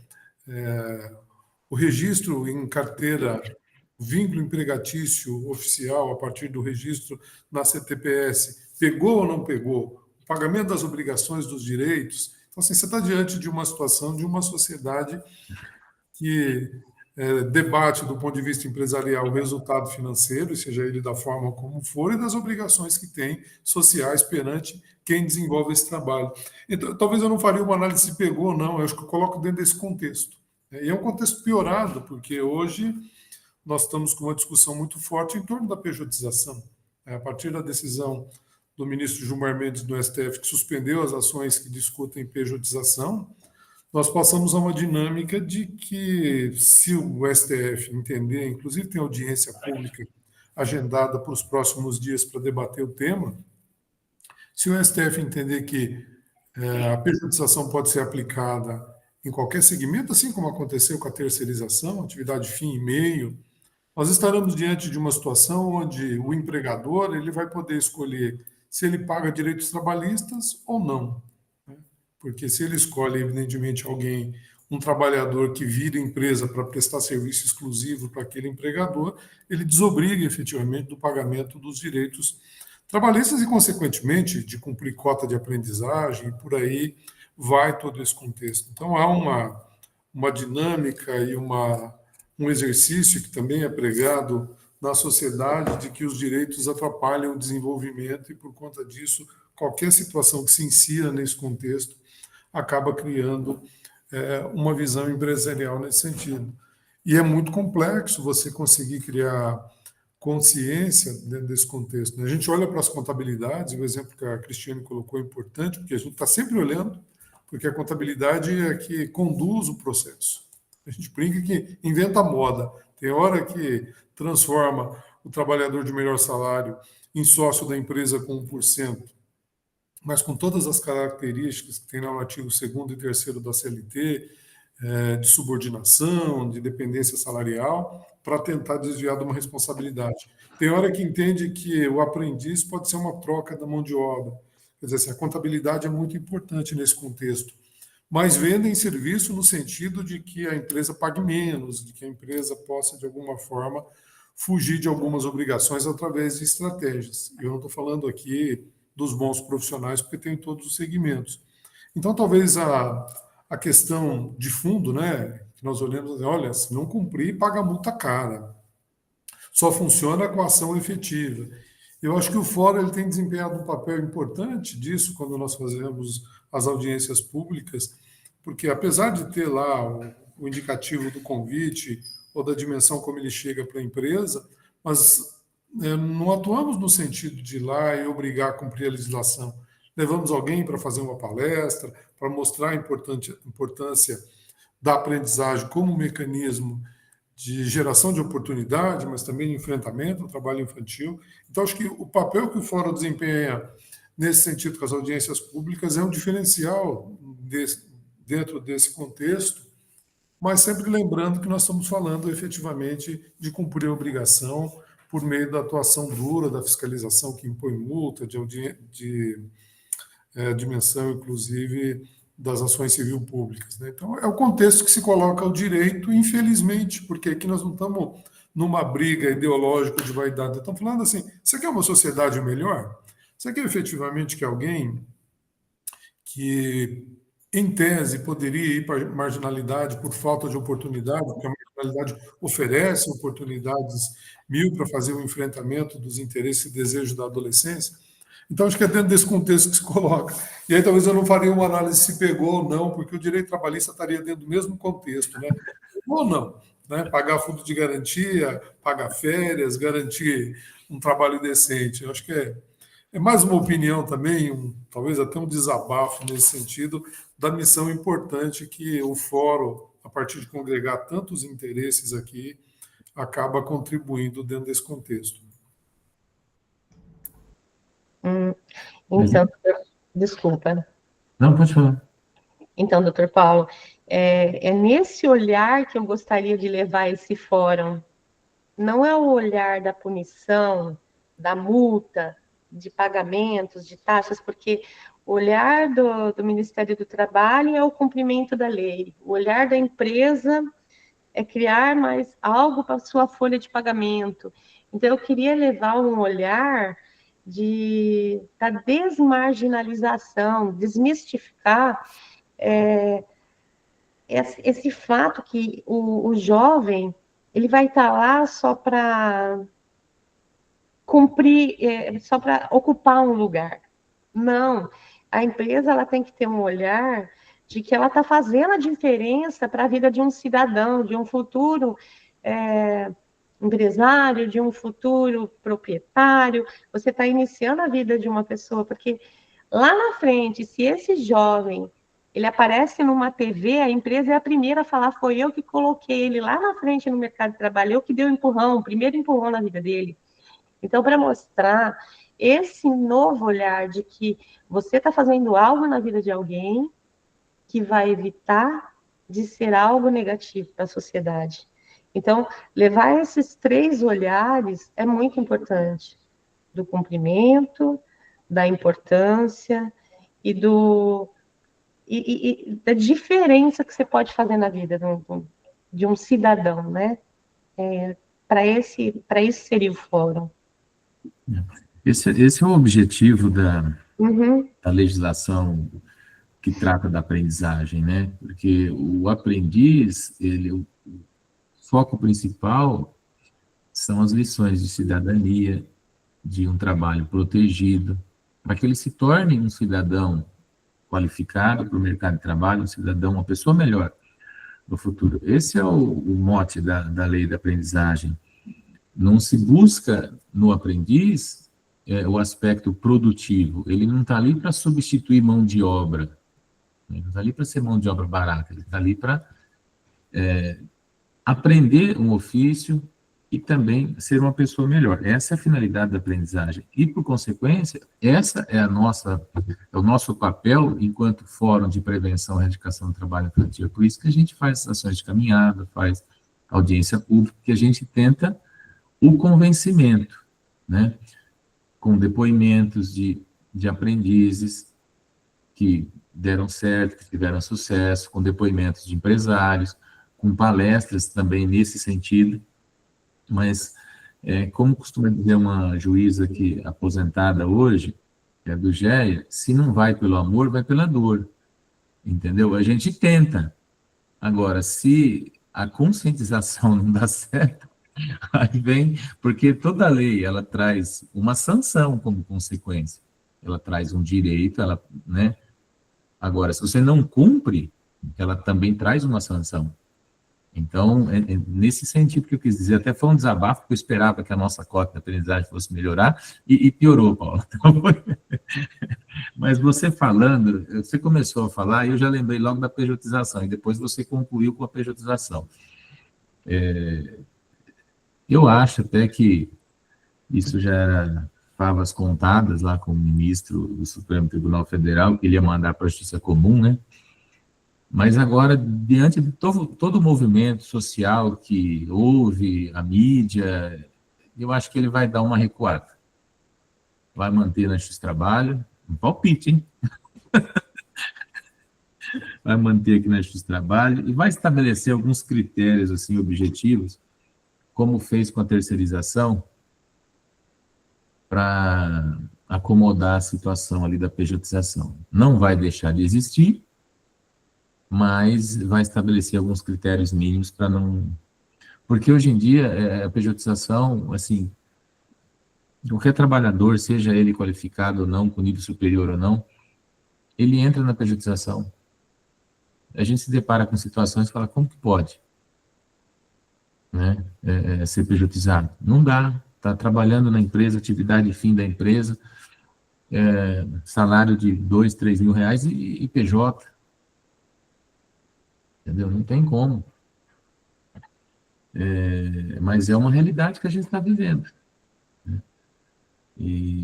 O registro em carteira, vínculo empregatício oficial a partir do registro na CTPS, pegou ou não pegou? O pagamento das obrigações dos direitos. Então, assim, você está diante de uma situação de uma sociedade que debate do ponto de vista empresarial o resultado financeiro, seja ele da forma como for, e das obrigações que tem sociais perante quem desenvolve esse trabalho. Então, talvez eu não faria uma análise se pegou ou não, eu acho que eu coloco dentro desse contexto. E é um contexto piorado, porque hoje nós estamos com uma discussão muito forte em torno da pejotização. A partir da decisão do ministro Gilmar Mendes do STF, que suspendeu as ações que discutem pejotização, nós passamos a uma dinâmica de que, se o STF entender, inclusive tem audiência pública agendada para os próximos dias para debater o tema, se o STF entender que a pejotização pode ser aplicada em qualquer segmento, assim como aconteceu com a terceirização, atividade fim e meio, nós estaremos diante de uma situação onde o empregador ele vai poder escolher se ele paga direitos trabalhistas ou não. Porque se ele escolhe, evidentemente, alguém, um trabalhador que vira empresa para prestar serviço exclusivo para aquele empregador, ele desobriga efetivamente do pagamento dos direitos trabalhistas e, consequentemente, de cumprir cota de aprendizagem, e por aí vai todo esse contexto. Então, há uma dinâmica e um exercício que também é pregado na sociedade de que os direitos atrapalham o desenvolvimento e, por conta disso, qualquer situação que se insira nesse contexto acaba criando uma visão empresarial nesse sentido. E é muito complexo você conseguir criar consciência dentro desse contexto. A gente olha para as contabilidades, o exemplo que a Cristiane colocou é importante, porque a gente está sempre olhando, porque a contabilidade é que conduz o processo. A gente brinca que inventa a moda. Tem hora que transforma o trabalhador de melhor salário em sócio da empresa com 1%, mas com todas as características que tem no artigo 2º e 3º da CLT, de subordinação, de dependência salarial, para tentar desviar de uma responsabilidade. Tem hora que entende que o aprendiz pode ser uma troca da mão de obra. Quer dizer, assim, a contabilidade é muito importante nesse contexto. Mas vendem serviço no sentido de que a empresa pague menos, de que a empresa possa, de alguma forma, fugir de algumas obrigações através de estratégias. Eu não estou falando aqui dos bons profissionais, porque tem em todos os segmentos. Então, talvez a questão de fundo, né, que nós olhamos, olha, se não cumprir, paga multa cara. Só funciona com ação efetiva. Eu acho que o Fórum ele tem desempenhado um papel importante disso quando nós fazemos as audiências públicas, porque apesar de ter lá o indicativo do convite ou da dimensão como ele chega para a empresa, mas não atuamos no sentido de ir lá e obrigar a cumprir a legislação. Levamos alguém para fazer uma palestra, para mostrar a importância da aprendizagem como mecanismo de geração de oportunidade, mas também de enfrentamento ao trabalho infantil. Então, acho que o papel que o Fórum desempenha nesse sentido com as audiências públicas é um diferencial dentro desse contexto, mas sempre lembrando que nós estamos falando efetivamente de cumprir a obrigação por meio da atuação dura, da fiscalização que impõe multa, de a dimensão, inclusive, das ações civil públicas, né? Então, é o contexto que se coloca o direito, infelizmente, porque aqui nós não estamos numa briga ideológica de vaidade. Estamos falando assim, você quer uma sociedade melhor? Você quer efetivamente que alguém que, em tese, poderia ir para a marginalidade por falta de oportunidade, porque a marginalidade oferece oportunidades mil para fazer o enfrentamento dos interesses e desejos da adolescência? Então, acho que é dentro desse contexto que se coloca. E aí talvez eu não faria uma análise se pegou ou não, porque o direito trabalhista estaria dentro do mesmo contexto, né? Ou não, né? Pagar fundo de garantia, pagar férias, garantir um trabalho decente. Eu acho que é mais uma opinião também, talvez até um desabafo nesse sentido, da missão importante que o fórum, a partir de congregar tantos interesses aqui, acaba contribuindo dentro desse contexto. Então, desculpa. Não, pode falar. Então, doutor Paulo, é nesse olhar que eu gostaria de levar esse fórum. Não é o olhar da punição, da multa, de pagamentos, de taxas, porque o olhar do Ministério do Trabalho é o cumprimento da lei. O olhar da empresa é criar mais algo para a sua folha de pagamento. Então, eu queria levar um olhar da desmarginalização, desmistificar esse fato que o jovem ele vai estar lá só para cumprir, só para ocupar um lugar. Não, a empresa ela tem que ter um olhar de que ela está fazendo a diferença para a vida de um cidadão, de um futuro empresário, de um futuro proprietário. Você está iniciando a vida de uma pessoa, porque lá na frente, se esse jovem ele aparece numa TV, a empresa é a primeira a falar, foi eu que coloquei ele lá na frente no mercado de trabalho, eu que dei o empurrão, o primeiro empurrão na vida dele. Então, para mostrar esse novo olhar de que você está fazendo algo na vida de alguém que vai evitar de ser algo negativo para a sociedade. Então, levar esses 3 olhares é muito importante, do cumprimento, da importância e da diferença que você pode fazer na vida de um cidadão, né? Para esse seria o fórum. Esse é o objetivo da Uhum. legislação que trata da aprendizagem, né? Porque o aprendiz, o foco principal são as lições de cidadania, de um trabalho protegido, para que ele se torne um cidadão qualificado para o mercado de trabalho, um cidadão, uma pessoa melhor no futuro. Esse é o mote da lei da aprendizagem. Não se busca no aprendiz o aspecto produtivo. Ele não está ali para substituir mão de obra. Ele não está ali para ser mão de obra barata. Ele está ali para aprender um ofício e também ser uma pessoa melhor. Essa é a finalidade da aprendizagem. E, por consequência, essa é o nosso papel enquanto Fórum de Prevenção e Erradicação do Trabalho Infantil. Por isso que a gente faz ações de caminhada, faz audiência pública, que a gente tenta o convencimento, né? Com depoimentos de aprendizes que deram certo, que tiveram sucesso, com depoimentos de empresários, com palestras também nesse sentido. Mas, como costuma dizer uma juíza que aposentada hoje, que é do GEA, se não vai pelo amor, vai pela dor. Entendeu? A gente tenta. Agora, se a conscientização não dá certo, aí vem, porque toda lei, ela traz uma sanção como consequência. Ela traz um direito, né? Agora, se você não cumpre, ela também traz uma sanção. Então, nesse sentido que eu quis dizer, até foi um desabafo, porque eu esperava que a nossa cota de aprendizagem fosse melhorar, e piorou, Paulo. Então, mas você falando, você começou a falar, e eu já lembrei logo da pejotização, e depois você concluiu com a pejotização. Eu acho até que isso já era favas contadas lá com o ministro do Supremo Tribunal Federal, que ele ia mandar para a Justiça Comum, né? Mas agora, diante de todo o movimento social que houve, a mídia, eu acho que ele vai dar uma recuada. Vai manter na Justiça do Trabalho, um palpite, hein? vai manter aqui na Justiça do Trabalho e vai estabelecer alguns critérios assim objetivos, como fez com a terceirização, para acomodar a situação ali da pejotização. Não vai deixar de existir, mas vai estabelecer alguns critérios mínimos para não... Porque hoje em dia, a pejotização, assim, qualquer trabalhador, seja ele qualificado ou não, com nível superior ou não, ele entra na pejotização. A gente se depara com situações e fala, como que pode, né, ser pejotizado? Não dá. Está trabalhando na empresa, atividade fim da empresa, salário de 2, 3 mil reais e PJ. Entendeu? Não tem como. Mas é uma realidade que a gente está vivendo. Né?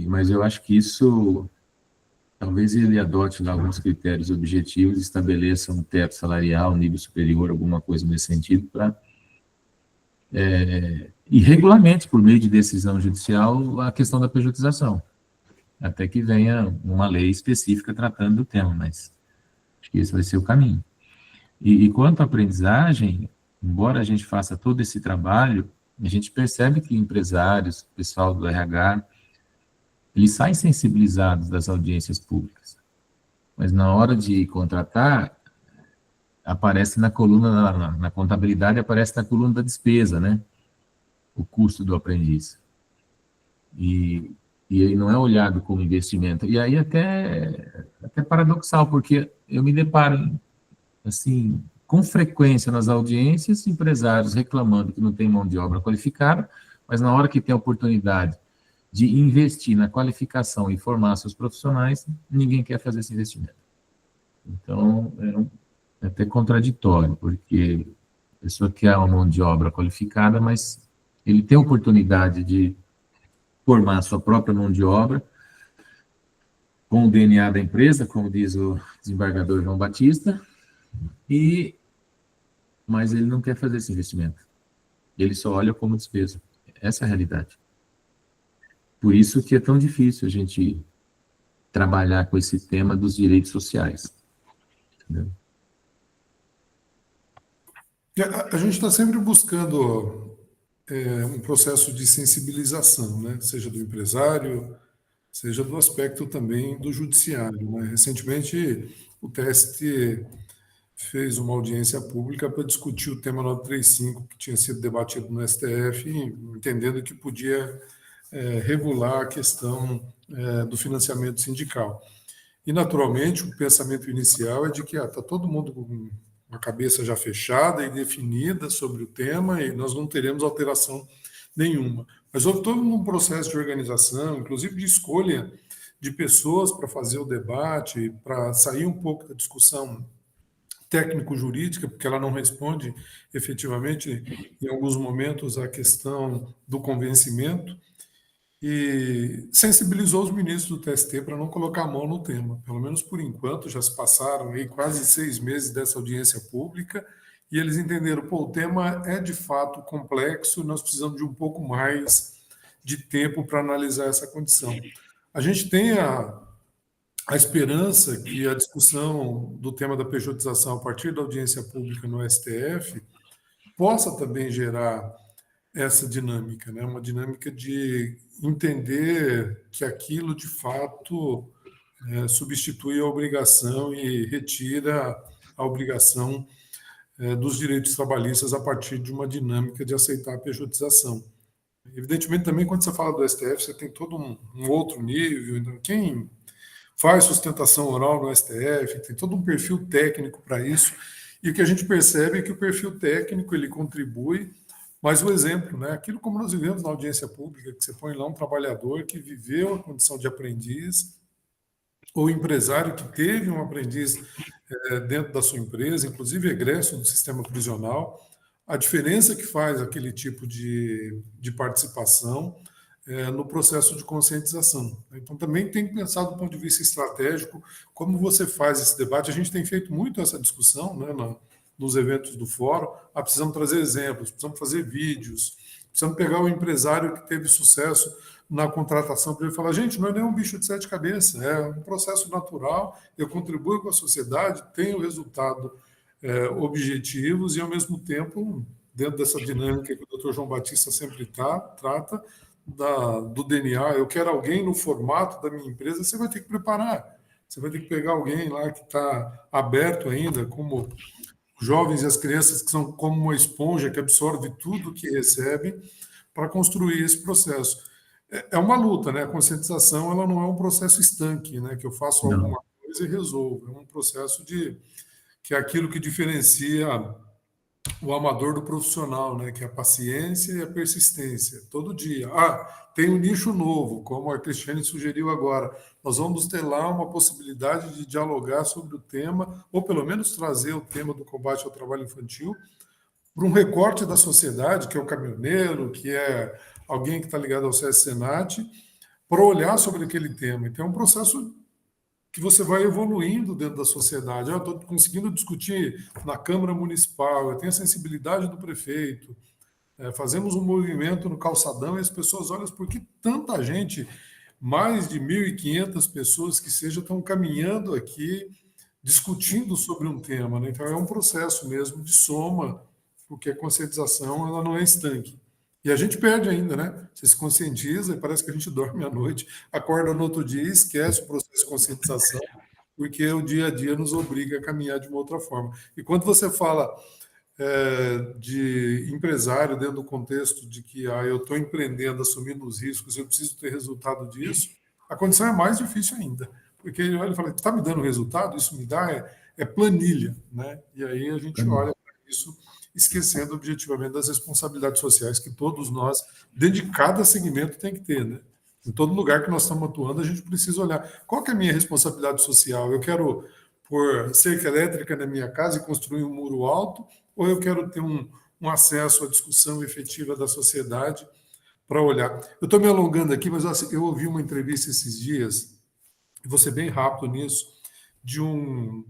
Mas eu acho que isso, talvez ele adote lá alguns critérios objetivos, estabeleça um teto salarial, nível superior, alguma coisa nesse sentido, para... e regulamente, por meio de decisão judicial, a questão da pejotização, até que venha uma lei específica tratando do tema, mas acho que esse vai ser o caminho. E quanto à aprendizagem, embora a gente faça todo esse trabalho, a gente percebe que empresários, pessoal do RH, eles saem sensibilizados das audiências públicas, mas na hora de contratar, aparece na coluna, na contabilidade, aparece na coluna da despesa, né? O custo do aprendiz. E ele não é olhado como investimento. E aí até paradoxal, porque eu me deparo, assim, com frequência nas audiências, empresários reclamando que não tem mão de obra qualificada, mas na hora que tem a oportunidade de investir na qualificação e formar seus profissionais, ninguém quer fazer esse investimento. Então, é até contraditório, porque a pessoa quer uma mão de obra qualificada, mas ele tem a oportunidade de formar a sua própria mão de obra com o DNA da empresa, como diz o desembargador João Batista, mas ele não quer fazer esse investimento. Ele só olha como despesa. Essa é a realidade. Por isso que é tão difícil a gente trabalhar com esse tema dos direitos sociais. Entendeu? A gente está sempre buscando um processo de sensibilização, né? Seja do empresário, seja do aspecto também do judiciário. Né? Recentemente, o TST fez uma audiência pública para discutir o tema 935, que tinha sido debatido no STF, entendendo que podia regular a questão do financiamento sindical. E, naturalmente, o pensamento inicial é de que está todo mundo com uma cabeça já fechada e definida sobre o tema e nós não teremos alteração nenhuma. Mas houve todo um processo de organização, inclusive de escolha de pessoas para fazer o debate, para sair um pouco da discussão técnico-jurídica, porque ela não responde efetivamente, em alguns momentos, à questão do convencimento, e sensibilizou os ministros do TST para não colocar a mão no tema. Pelo menos por enquanto, já se passaram aí quase 6 meses dessa audiência pública, e eles entenderam, o tema é de fato complexo, nós precisamos de um pouco mais de tempo para analisar essa condição. A gente tem a esperança que a discussão do tema da pejotização a partir da audiência pública no STF possa também gerar essa dinâmica, né? Uma dinâmica de entender que aquilo, de fato, substitui a obrigação e retira a obrigação dos direitos trabalhistas a partir de uma dinâmica de aceitar a pejotização. Evidentemente, também, quando você fala do STF, você tem todo um outro nível. Então, quem faz sustentação oral no STF, tem todo um perfil técnico para isso, e o que a gente percebe é que o perfil técnico ele contribui, mas o exemplo, né, aquilo como nós vivemos na audiência pública, que você põe lá um trabalhador que viveu a condição de aprendiz, ou empresário que teve um aprendiz dentro da sua empresa, inclusive egresso do sistema prisional, a diferença que faz aquele tipo de participação no processo de conscientização. Então, também tem que pensar do ponto de vista estratégico como você faz esse debate. A gente tem feito muito essa discussão, né, nos eventos do fórum. Precisamos trazer exemplos, precisamos fazer vídeos, Precisamos pegar o empresário que teve sucesso na contratação para ele falar, gente, não é nenhum bicho de 7 cabeças, é um processo natural, eu contribuo com a sociedade, tenho resultado objetivos e, ao mesmo tempo, dentro dessa dinâmica que o Dr. João Batista sempre trata, do DNA, eu quero alguém no formato da minha empresa, você vai ter que preparar. Você vai ter que pegar alguém lá que está aberto ainda, como os jovens e as crianças, que são como uma esponja que absorve tudo que recebe, para construir esse processo. É uma luta, né? A conscientização ela não é um processo estanque, né? Que eu faço alguma coisa e resolvo. É um processo que é aquilo que diferencia o amador do profissional, né? Que é a paciência e a persistência. Todo dia. Tem um nicho novo, como a Cristiane sugeriu agora. Nós vamos ter lá uma possibilidade de dialogar sobre o tema, ou pelo menos trazer o tema do combate ao trabalho infantil para um recorte da sociedade, que é o caminhoneiro, que é alguém que está ligado ao SESC-Senat, para olhar sobre aquele tema. Então, é um processo que você vai evoluindo dentro da sociedade. Eu estou conseguindo discutir na Câmara Municipal, eu tenho a sensibilidade do prefeito, fazemos um movimento no calçadão e as pessoas olham por que tanta gente, mais de 1.500 pessoas que seja, estão caminhando aqui, discutindo sobre um tema, né? Então, é um processo mesmo de soma, porque a conscientização ela não é estanque. E a gente perde ainda, né? Você se conscientiza e parece que a gente dorme à noite, acorda no outro dia e esquece o processo de conscientização, porque o dia a dia nos obriga a caminhar de uma outra forma. E quando você fala de empresário dentro do contexto de que eu estou empreendendo, assumindo os riscos, eu preciso ter resultado disso, a condição é mais difícil ainda. Porque ele olha e fala, está me dando resultado? Isso me dá planilha, né? E aí a gente olha para isso esquecendo objetivamente das responsabilidades sociais que todos nós, dentro de cada segmento, tem que ter, né? Em todo lugar que nós estamos atuando, a gente precisa olhar qual que é a minha responsabilidade social. Eu quero pôr cerca elétrica na minha casa e construir um muro alto, ou eu quero ter um acesso à discussão efetiva da sociedade para olhar. Eu estou me alongando aqui, mas eu ouvi uma entrevista esses dias, e vou ser bem rápido nisso, de um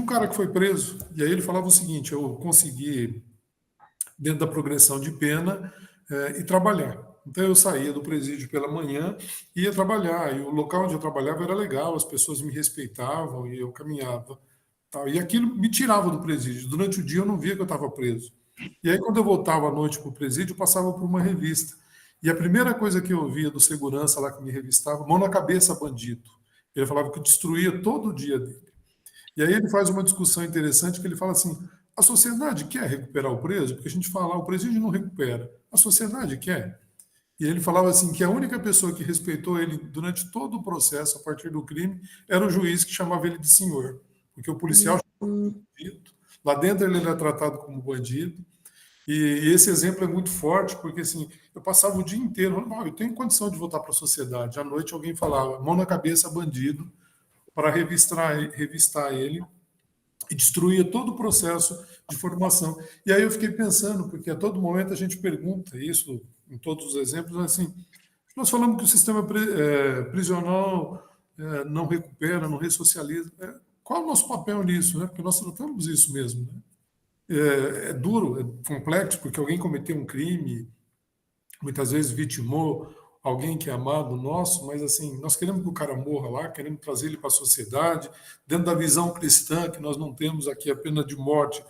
cara que foi preso, e aí ele falava o seguinte, eu consegui, dentro da progressão de pena, ir trabalhar. Então eu saía do presídio pela manhã e ia trabalhar, e o local onde eu trabalhava era legal, as pessoas me respeitavam e eu caminhava. E aquilo me tirava do presídio. Durante o dia eu não via que eu estava preso. E aí quando eu voltava à noite para o presídio, eu passava por uma revista. E a primeira coisa que eu via do segurança lá que me revistava, mão na cabeça, bandido. Ele falava que eu destruía todo o dia dele. E aí ele faz uma discussão interessante que ele fala assim, a sociedade quer recuperar o preso? Porque a gente fala, o presídio não recupera. A sociedade quer? E ele falava assim que a única pessoa que respeitou ele durante todo o processo, a partir do crime, era o juiz que chamava ele de senhor. Porque o policial chamava de bandido. Lá dentro ele era tratado como bandido. E esse exemplo é muito forte, porque assim, eu passava o dia inteiro, eu tenho condição de voltar para a sociedade. À noite alguém falava, mão na cabeça, bandido, para revistar ele e destruía todo o processo de formação. E aí eu fiquei pensando, porque a todo momento a gente pergunta isso, em todos os exemplos, assim, nós falamos que o sistema prisional não recupera, não ressocializa. Qual é o nosso papel nisso? Né? Porque nós tratamos isso mesmo. Né? É duro, é complexo, porque alguém cometeu um crime, muitas vezes vitimou alguém que é amado nosso, mas assim, nós queremos que o cara morra lá, queremos trazer ele para a sociedade, dentro da visão cristã, que nós não temos aqui a pena de morte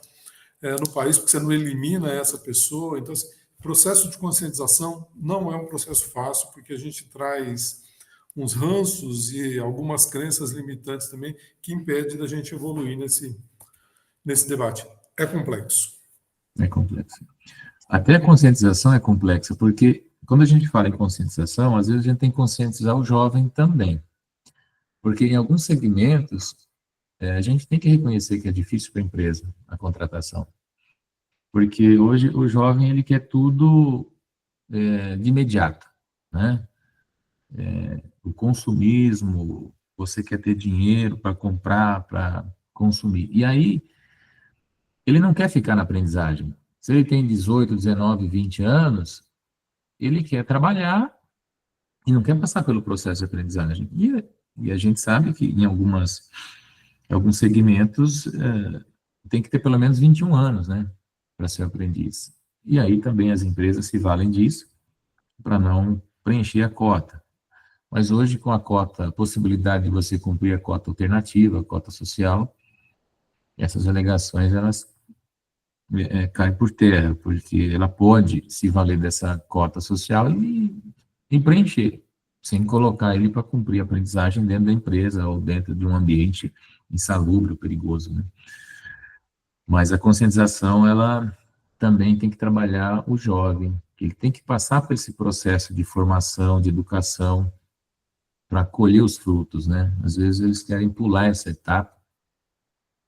no país, porque você não elimina essa pessoa. Então, assim, o processo de conscientização não é um processo fácil, porque a gente traz uns ranços e algumas crenças limitantes também, que impedem da gente evoluir nesse debate. É complexo. É complexo. Até a conscientização é complexa, porque quando a gente fala em conscientização, às vezes a gente tem que conscientizar o jovem também. Porque em alguns segmentos, a gente tem que reconhecer que é difícil para a empresa a contratação. Porque hoje o jovem ele quer tudo de imediato, né? O consumismo, você quer ter dinheiro para comprar, para consumir. E aí, ele não quer ficar na aprendizagem. Se ele tem 18, 19, 20 anos, ele quer trabalhar e não quer passar pelo processo de aprendizagem. E a gente sabe que em alguns segmentos tem que ter pelo menos 21 anos, né, para ser aprendiz. E aí também as empresas se valem disso para não preencher a cota. Mas hoje, com a possibilidade de você cumprir a cota alternativa, a cota social, essas alegações, elas caem por terra, porque ela pode se valer dessa cota social e preencher, sem colocar ele para cumprir a aprendizagem dentro da empresa ou dentro de um ambiente insalubre, perigoso, né? Mas a conscientização, ela também tem que trabalhar o jovem, que ele tem que passar por esse processo de formação, de educação, para colher os frutos, né? Às vezes eles querem pular essa etapa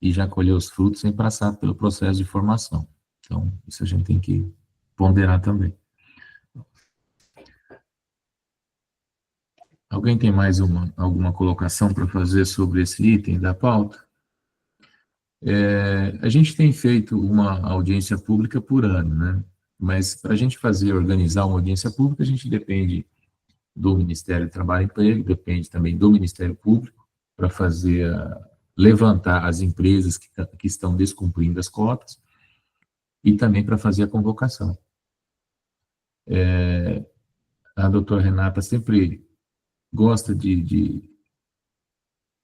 e já colher os frutos sem passar pelo processo de formação. Então, isso a gente tem que ponderar também. Alguém tem mais alguma colocação para fazer sobre esse item da pauta? A gente tem feito uma audiência pública por ano, né? Mas para a gente organizar uma audiência pública, a gente depende do Ministério do Trabalho e Emprego, depende também do Ministério Público, para levantar as empresas que estão descumprindo as cotas, e também para fazer a convocação. A doutora Renata sempre gosta de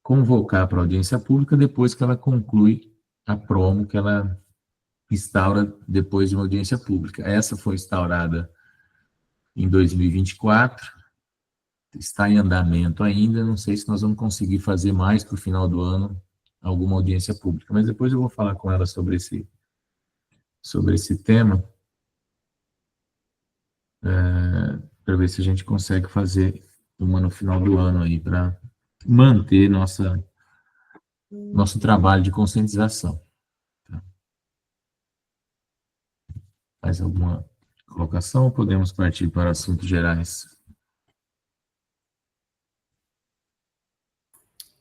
convocar para a audiência pública depois que ela conclui a promo que ela instaura depois de uma audiência pública. Essa foi instaurada em 2024, está em andamento ainda, não sei se nós vamos conseguir fazer mais para o final do ano alguma audiência pública, mas depois eu vou falar com ela sobre esse tema, para ver se a gente consegue fazer uma no final do ano aí, para manter nosso trabalho de conscientização. Tá? Mais alguma colocação ou podemos partir para assuntos gerais?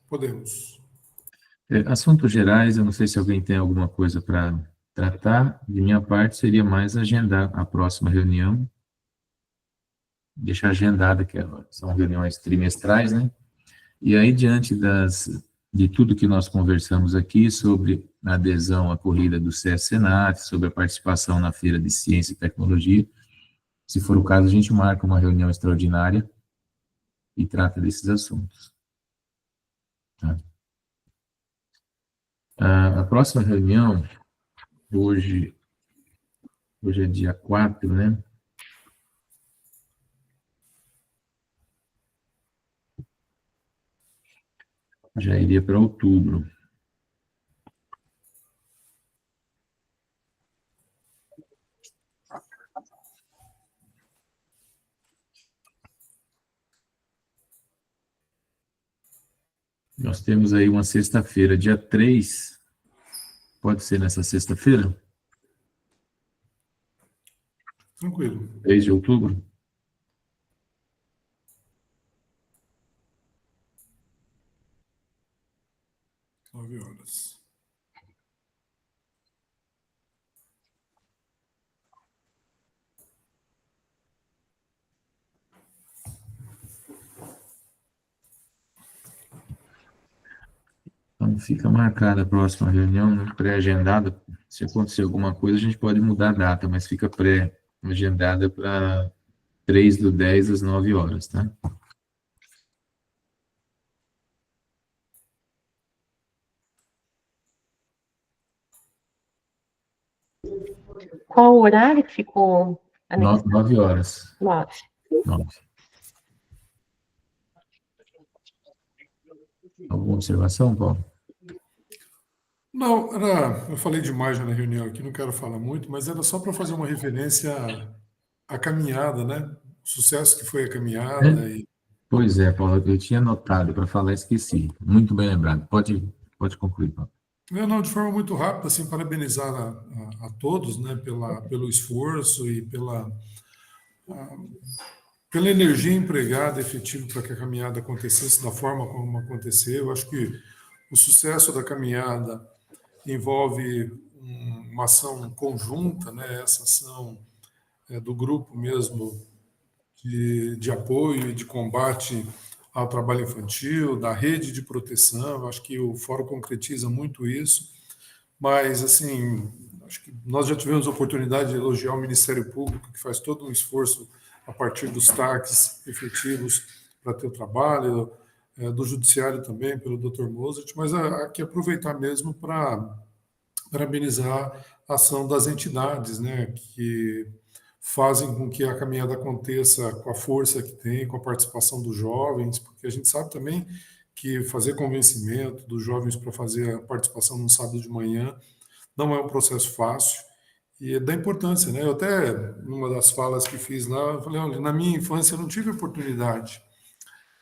Podemos. Assuntos gerais, eu não sei se alguém tem alguma coisa para tratar. De minha parte, seria mais agendar a próxima reunião, deixar agendada, que são reuniões trimestrais, né? E aí, diante de tudo que nós conversamos aqui sobre a adesão à corrida do CS-Senat, sobre a participação na Feira de Ciência e Tecnologia, se for o caso, a gente marca uma reunião extraordinária e trata desses assuntos. Tá? A próxima reunião, hoje é dia 4, né? Já iria para outubro. Nós temos aí uma sexta-feira, dia 3. Pode ser nessa sexta-feira? Tranquilo. 3 de outubro? Nove horas. Então, fica marcada a próxima reunião, né, pré-agendada. Se acontecer alguma coisa, a gente pode mudar a data, mas fica pré-agendada para 3/10 às 9 horas, tá? Qual o horário que ficou anexado? 9 horas. 9. 9. Alguma observação, Paulo? Não, eu falei demais já na reunião aqui, não quero falar muito, mas era só para fazer uma referência à caminhada, né? O sucesso que foi a caminhada. Pois é, Paulo, eu tinha anotado para falar, esqueci. Muito bem lembrado. Pode concluir, Paulo. Não, de forma muito rápida, assim, parabenizar a todos, né, pelo esforço e pela energia empregada efetiva para que a caminhada acontecesse da forma como aconteceu. Eu acho que o sucesso da caminhada envolve uma ação conjunta, né, essa ação do grupo mesmo de apoio e de combate ao trabalho infantil, da rede de proteção. Eu acho que o fórum concretiza muito isso, mas assim, acho que nós já tivemos a oportunidade de elogiar o Ministério Público, que faz todo um esforço a partir dos TACs efetivos para ter o trabalho, do Judiciário também, pelo Dr. Mozart, mas aqui aproveitar mesmo para parabenizar a ação das entidades, né, que fazem com que a caminhada aconteça com a força que tem, com a participação dos jovens, porque a gente sabe também que fazer convencimento dos jovens para fazer a participação no sábado de manhã não é um processo fácil, e é da importância, né? Eu até, numa das falas que fiz lá, eu falei, olha, na minha infância eu não tive oportunidade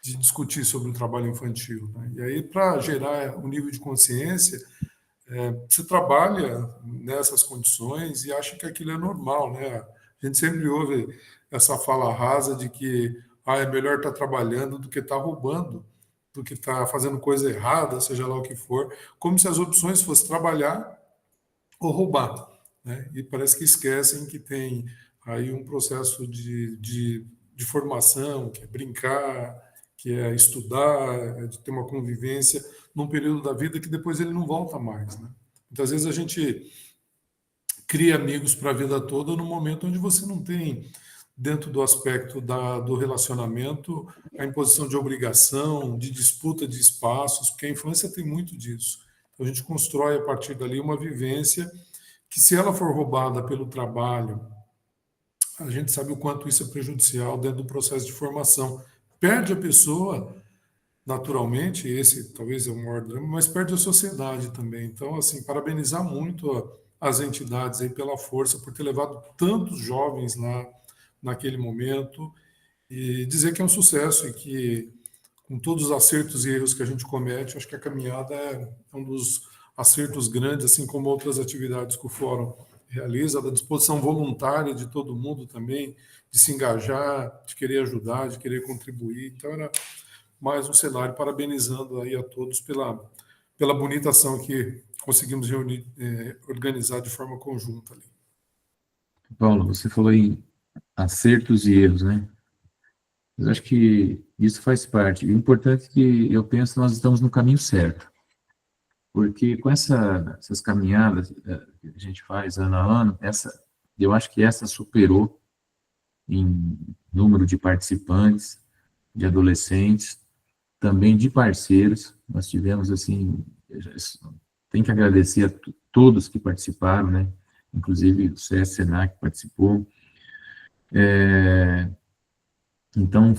de discutir sobre o trabalho infantil, né? E aí, para gerar um nível de consciência, você trabalha nessas condições e acha que aquilo é normal, né? A gente sempre ouve essa fala rasa de que é melhor estar trabalhando do que estar roubando, do que estar fazendo coisa errada, seja lá o que for, como se as opções fossem trabalhar ou roubar, né? E parece que esquecem que tem aí um processo de formação, que é brincar, que é estudar, é de ter uma convivência num período da vida que depois ele não volta mais, né? Muitas vezes a gente cria amigos para a vida toda no momento onde você não tem, dentro do aspecto do relacionamento, a imposição de obrigação, de disputa de espaços, porque a infância tem muito disso. Então, a gente constrói a partir dali uma vivência que, se ela for roubada pelo trabalho, a gente sabe o quanto isso é prejudicial dentro do processo de formação. Perde a pessoa, naturalmente, esse talvez é o maior drama, mas perde a sociedade também. Então, assim, parabenizar muito as entidades aí pela força, por ter levado tantos jovens lá naquele momento, e dizer que é um sucesso e que, com todos os acertos e erros que a gente comete, acho que a caminhada é um dos acertos grandes, assim como outras atividades que o Fórum realiza, da disposição voluntária de todo mundo também, de se engajar, de querer ajudar, de querer contribuir. Então, era mais um cenário, parabenizando aí a todos pela bonita ação que conseguimos reunir, organizar de forma conjunta ali. Paulo, você falou em acertos e erros, né? Mas acho que isso faz parte. O importante é que eu penso que nós estamos no caminho certo. Porque com essas caminhadas que a gente faz ano a ano, eu acho que essa superou em número de participantes, de adolescentes, também de parceiros. Nós tivemos, assim, tem que agradecer a todos que participaram, né? Inclusive o CS-Senac participou. Então,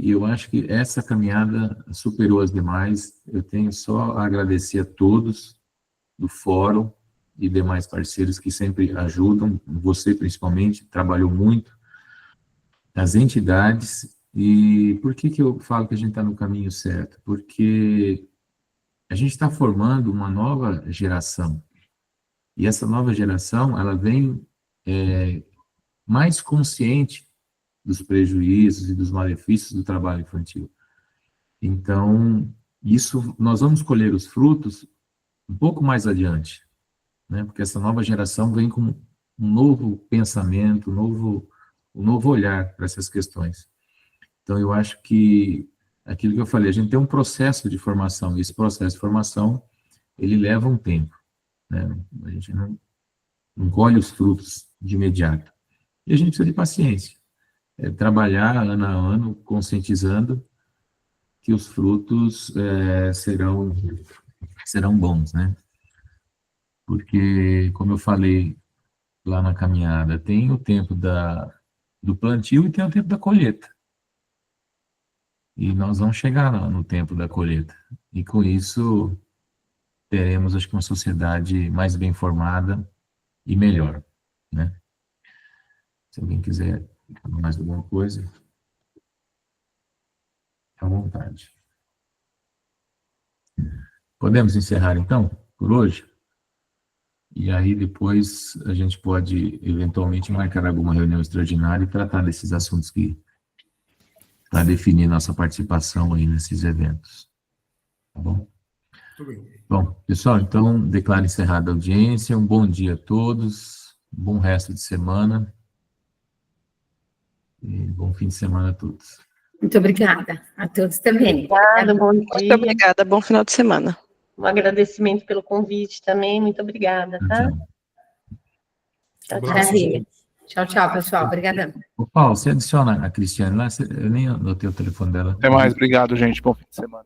eu acho que essa caminhada superou as demais. Eu tenho só a agradecer a todos do Fórum e demais parceiros que sempre ajudam, você principalmente, trabalhou muito, as entidades. E por que eu falo que a gente está no caminho certo? Porque a gente está formando uma nova geração, e essa nova geração, ela vem mais consciente dos prejuízos e dos malefícios do trabalho infantil. Então, nós vamos colher os frutos um pouco mais adiante, né? Porque essa nova geração vem com um novo pensamento, um novo olhar para essas questões. Então, eu acho que aquilo que eu falei, a gente tem um processo de formação, e esse processo de formação, ele leva um tempo, né? A gente não colhe os frutos de imediato. E a gente precisa de paciência. Trabalhar ano a ano, conscientizando que os frutos serão bons, né? Porque, como eu falei lá na caminhada, tem o tempo do plantio e tem o tempo da colheita. E nós vamos chegar no tempo da colheita. E com isso, teremos, acho que, uma sociedade mais bem formada e melhor, né? Se alguém quiser mais alguma coisa, à vontade. Podemos encerrar, então, por hoje? E aí, depois, a gente pode, eventualmente, marcar alguma reunião extraordinária e tratar desses assuntos para definir nossa participação aí nesses eventos. Tá bom? Muito bem. Bom, pessoal, então, declaro encerrada a audiência. Um bom dia a todos, um bom resto de semana. E bom fim de semana a todos. Muito obrigada a todos também. Obrigada, bom Muito dia. obrigada, bom final de semana. Um agradecimento pelo convite também, muito obrigada, tá? Tchau. Abraço, Maravilha. gente. Tchau, tchau, pessoal. Obrigadão. Ô, Paulo, você adiciona a Cristiane lá? Eu nem anotei o telefone dela. Até mais, obrigado, gente. Bom fim de semana.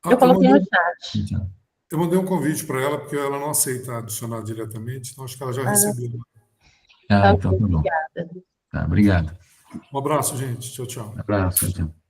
Eu coloquei no chat. Tchau. Eu mandei um convite para ela, porque ela não aceita adicionar diretamente, então acho que ela já recebeu. Ah, então tá bom. Obrigada. Tá, obrigado. Um abraço, gente. Tchau, tchau. Abraço, tchau.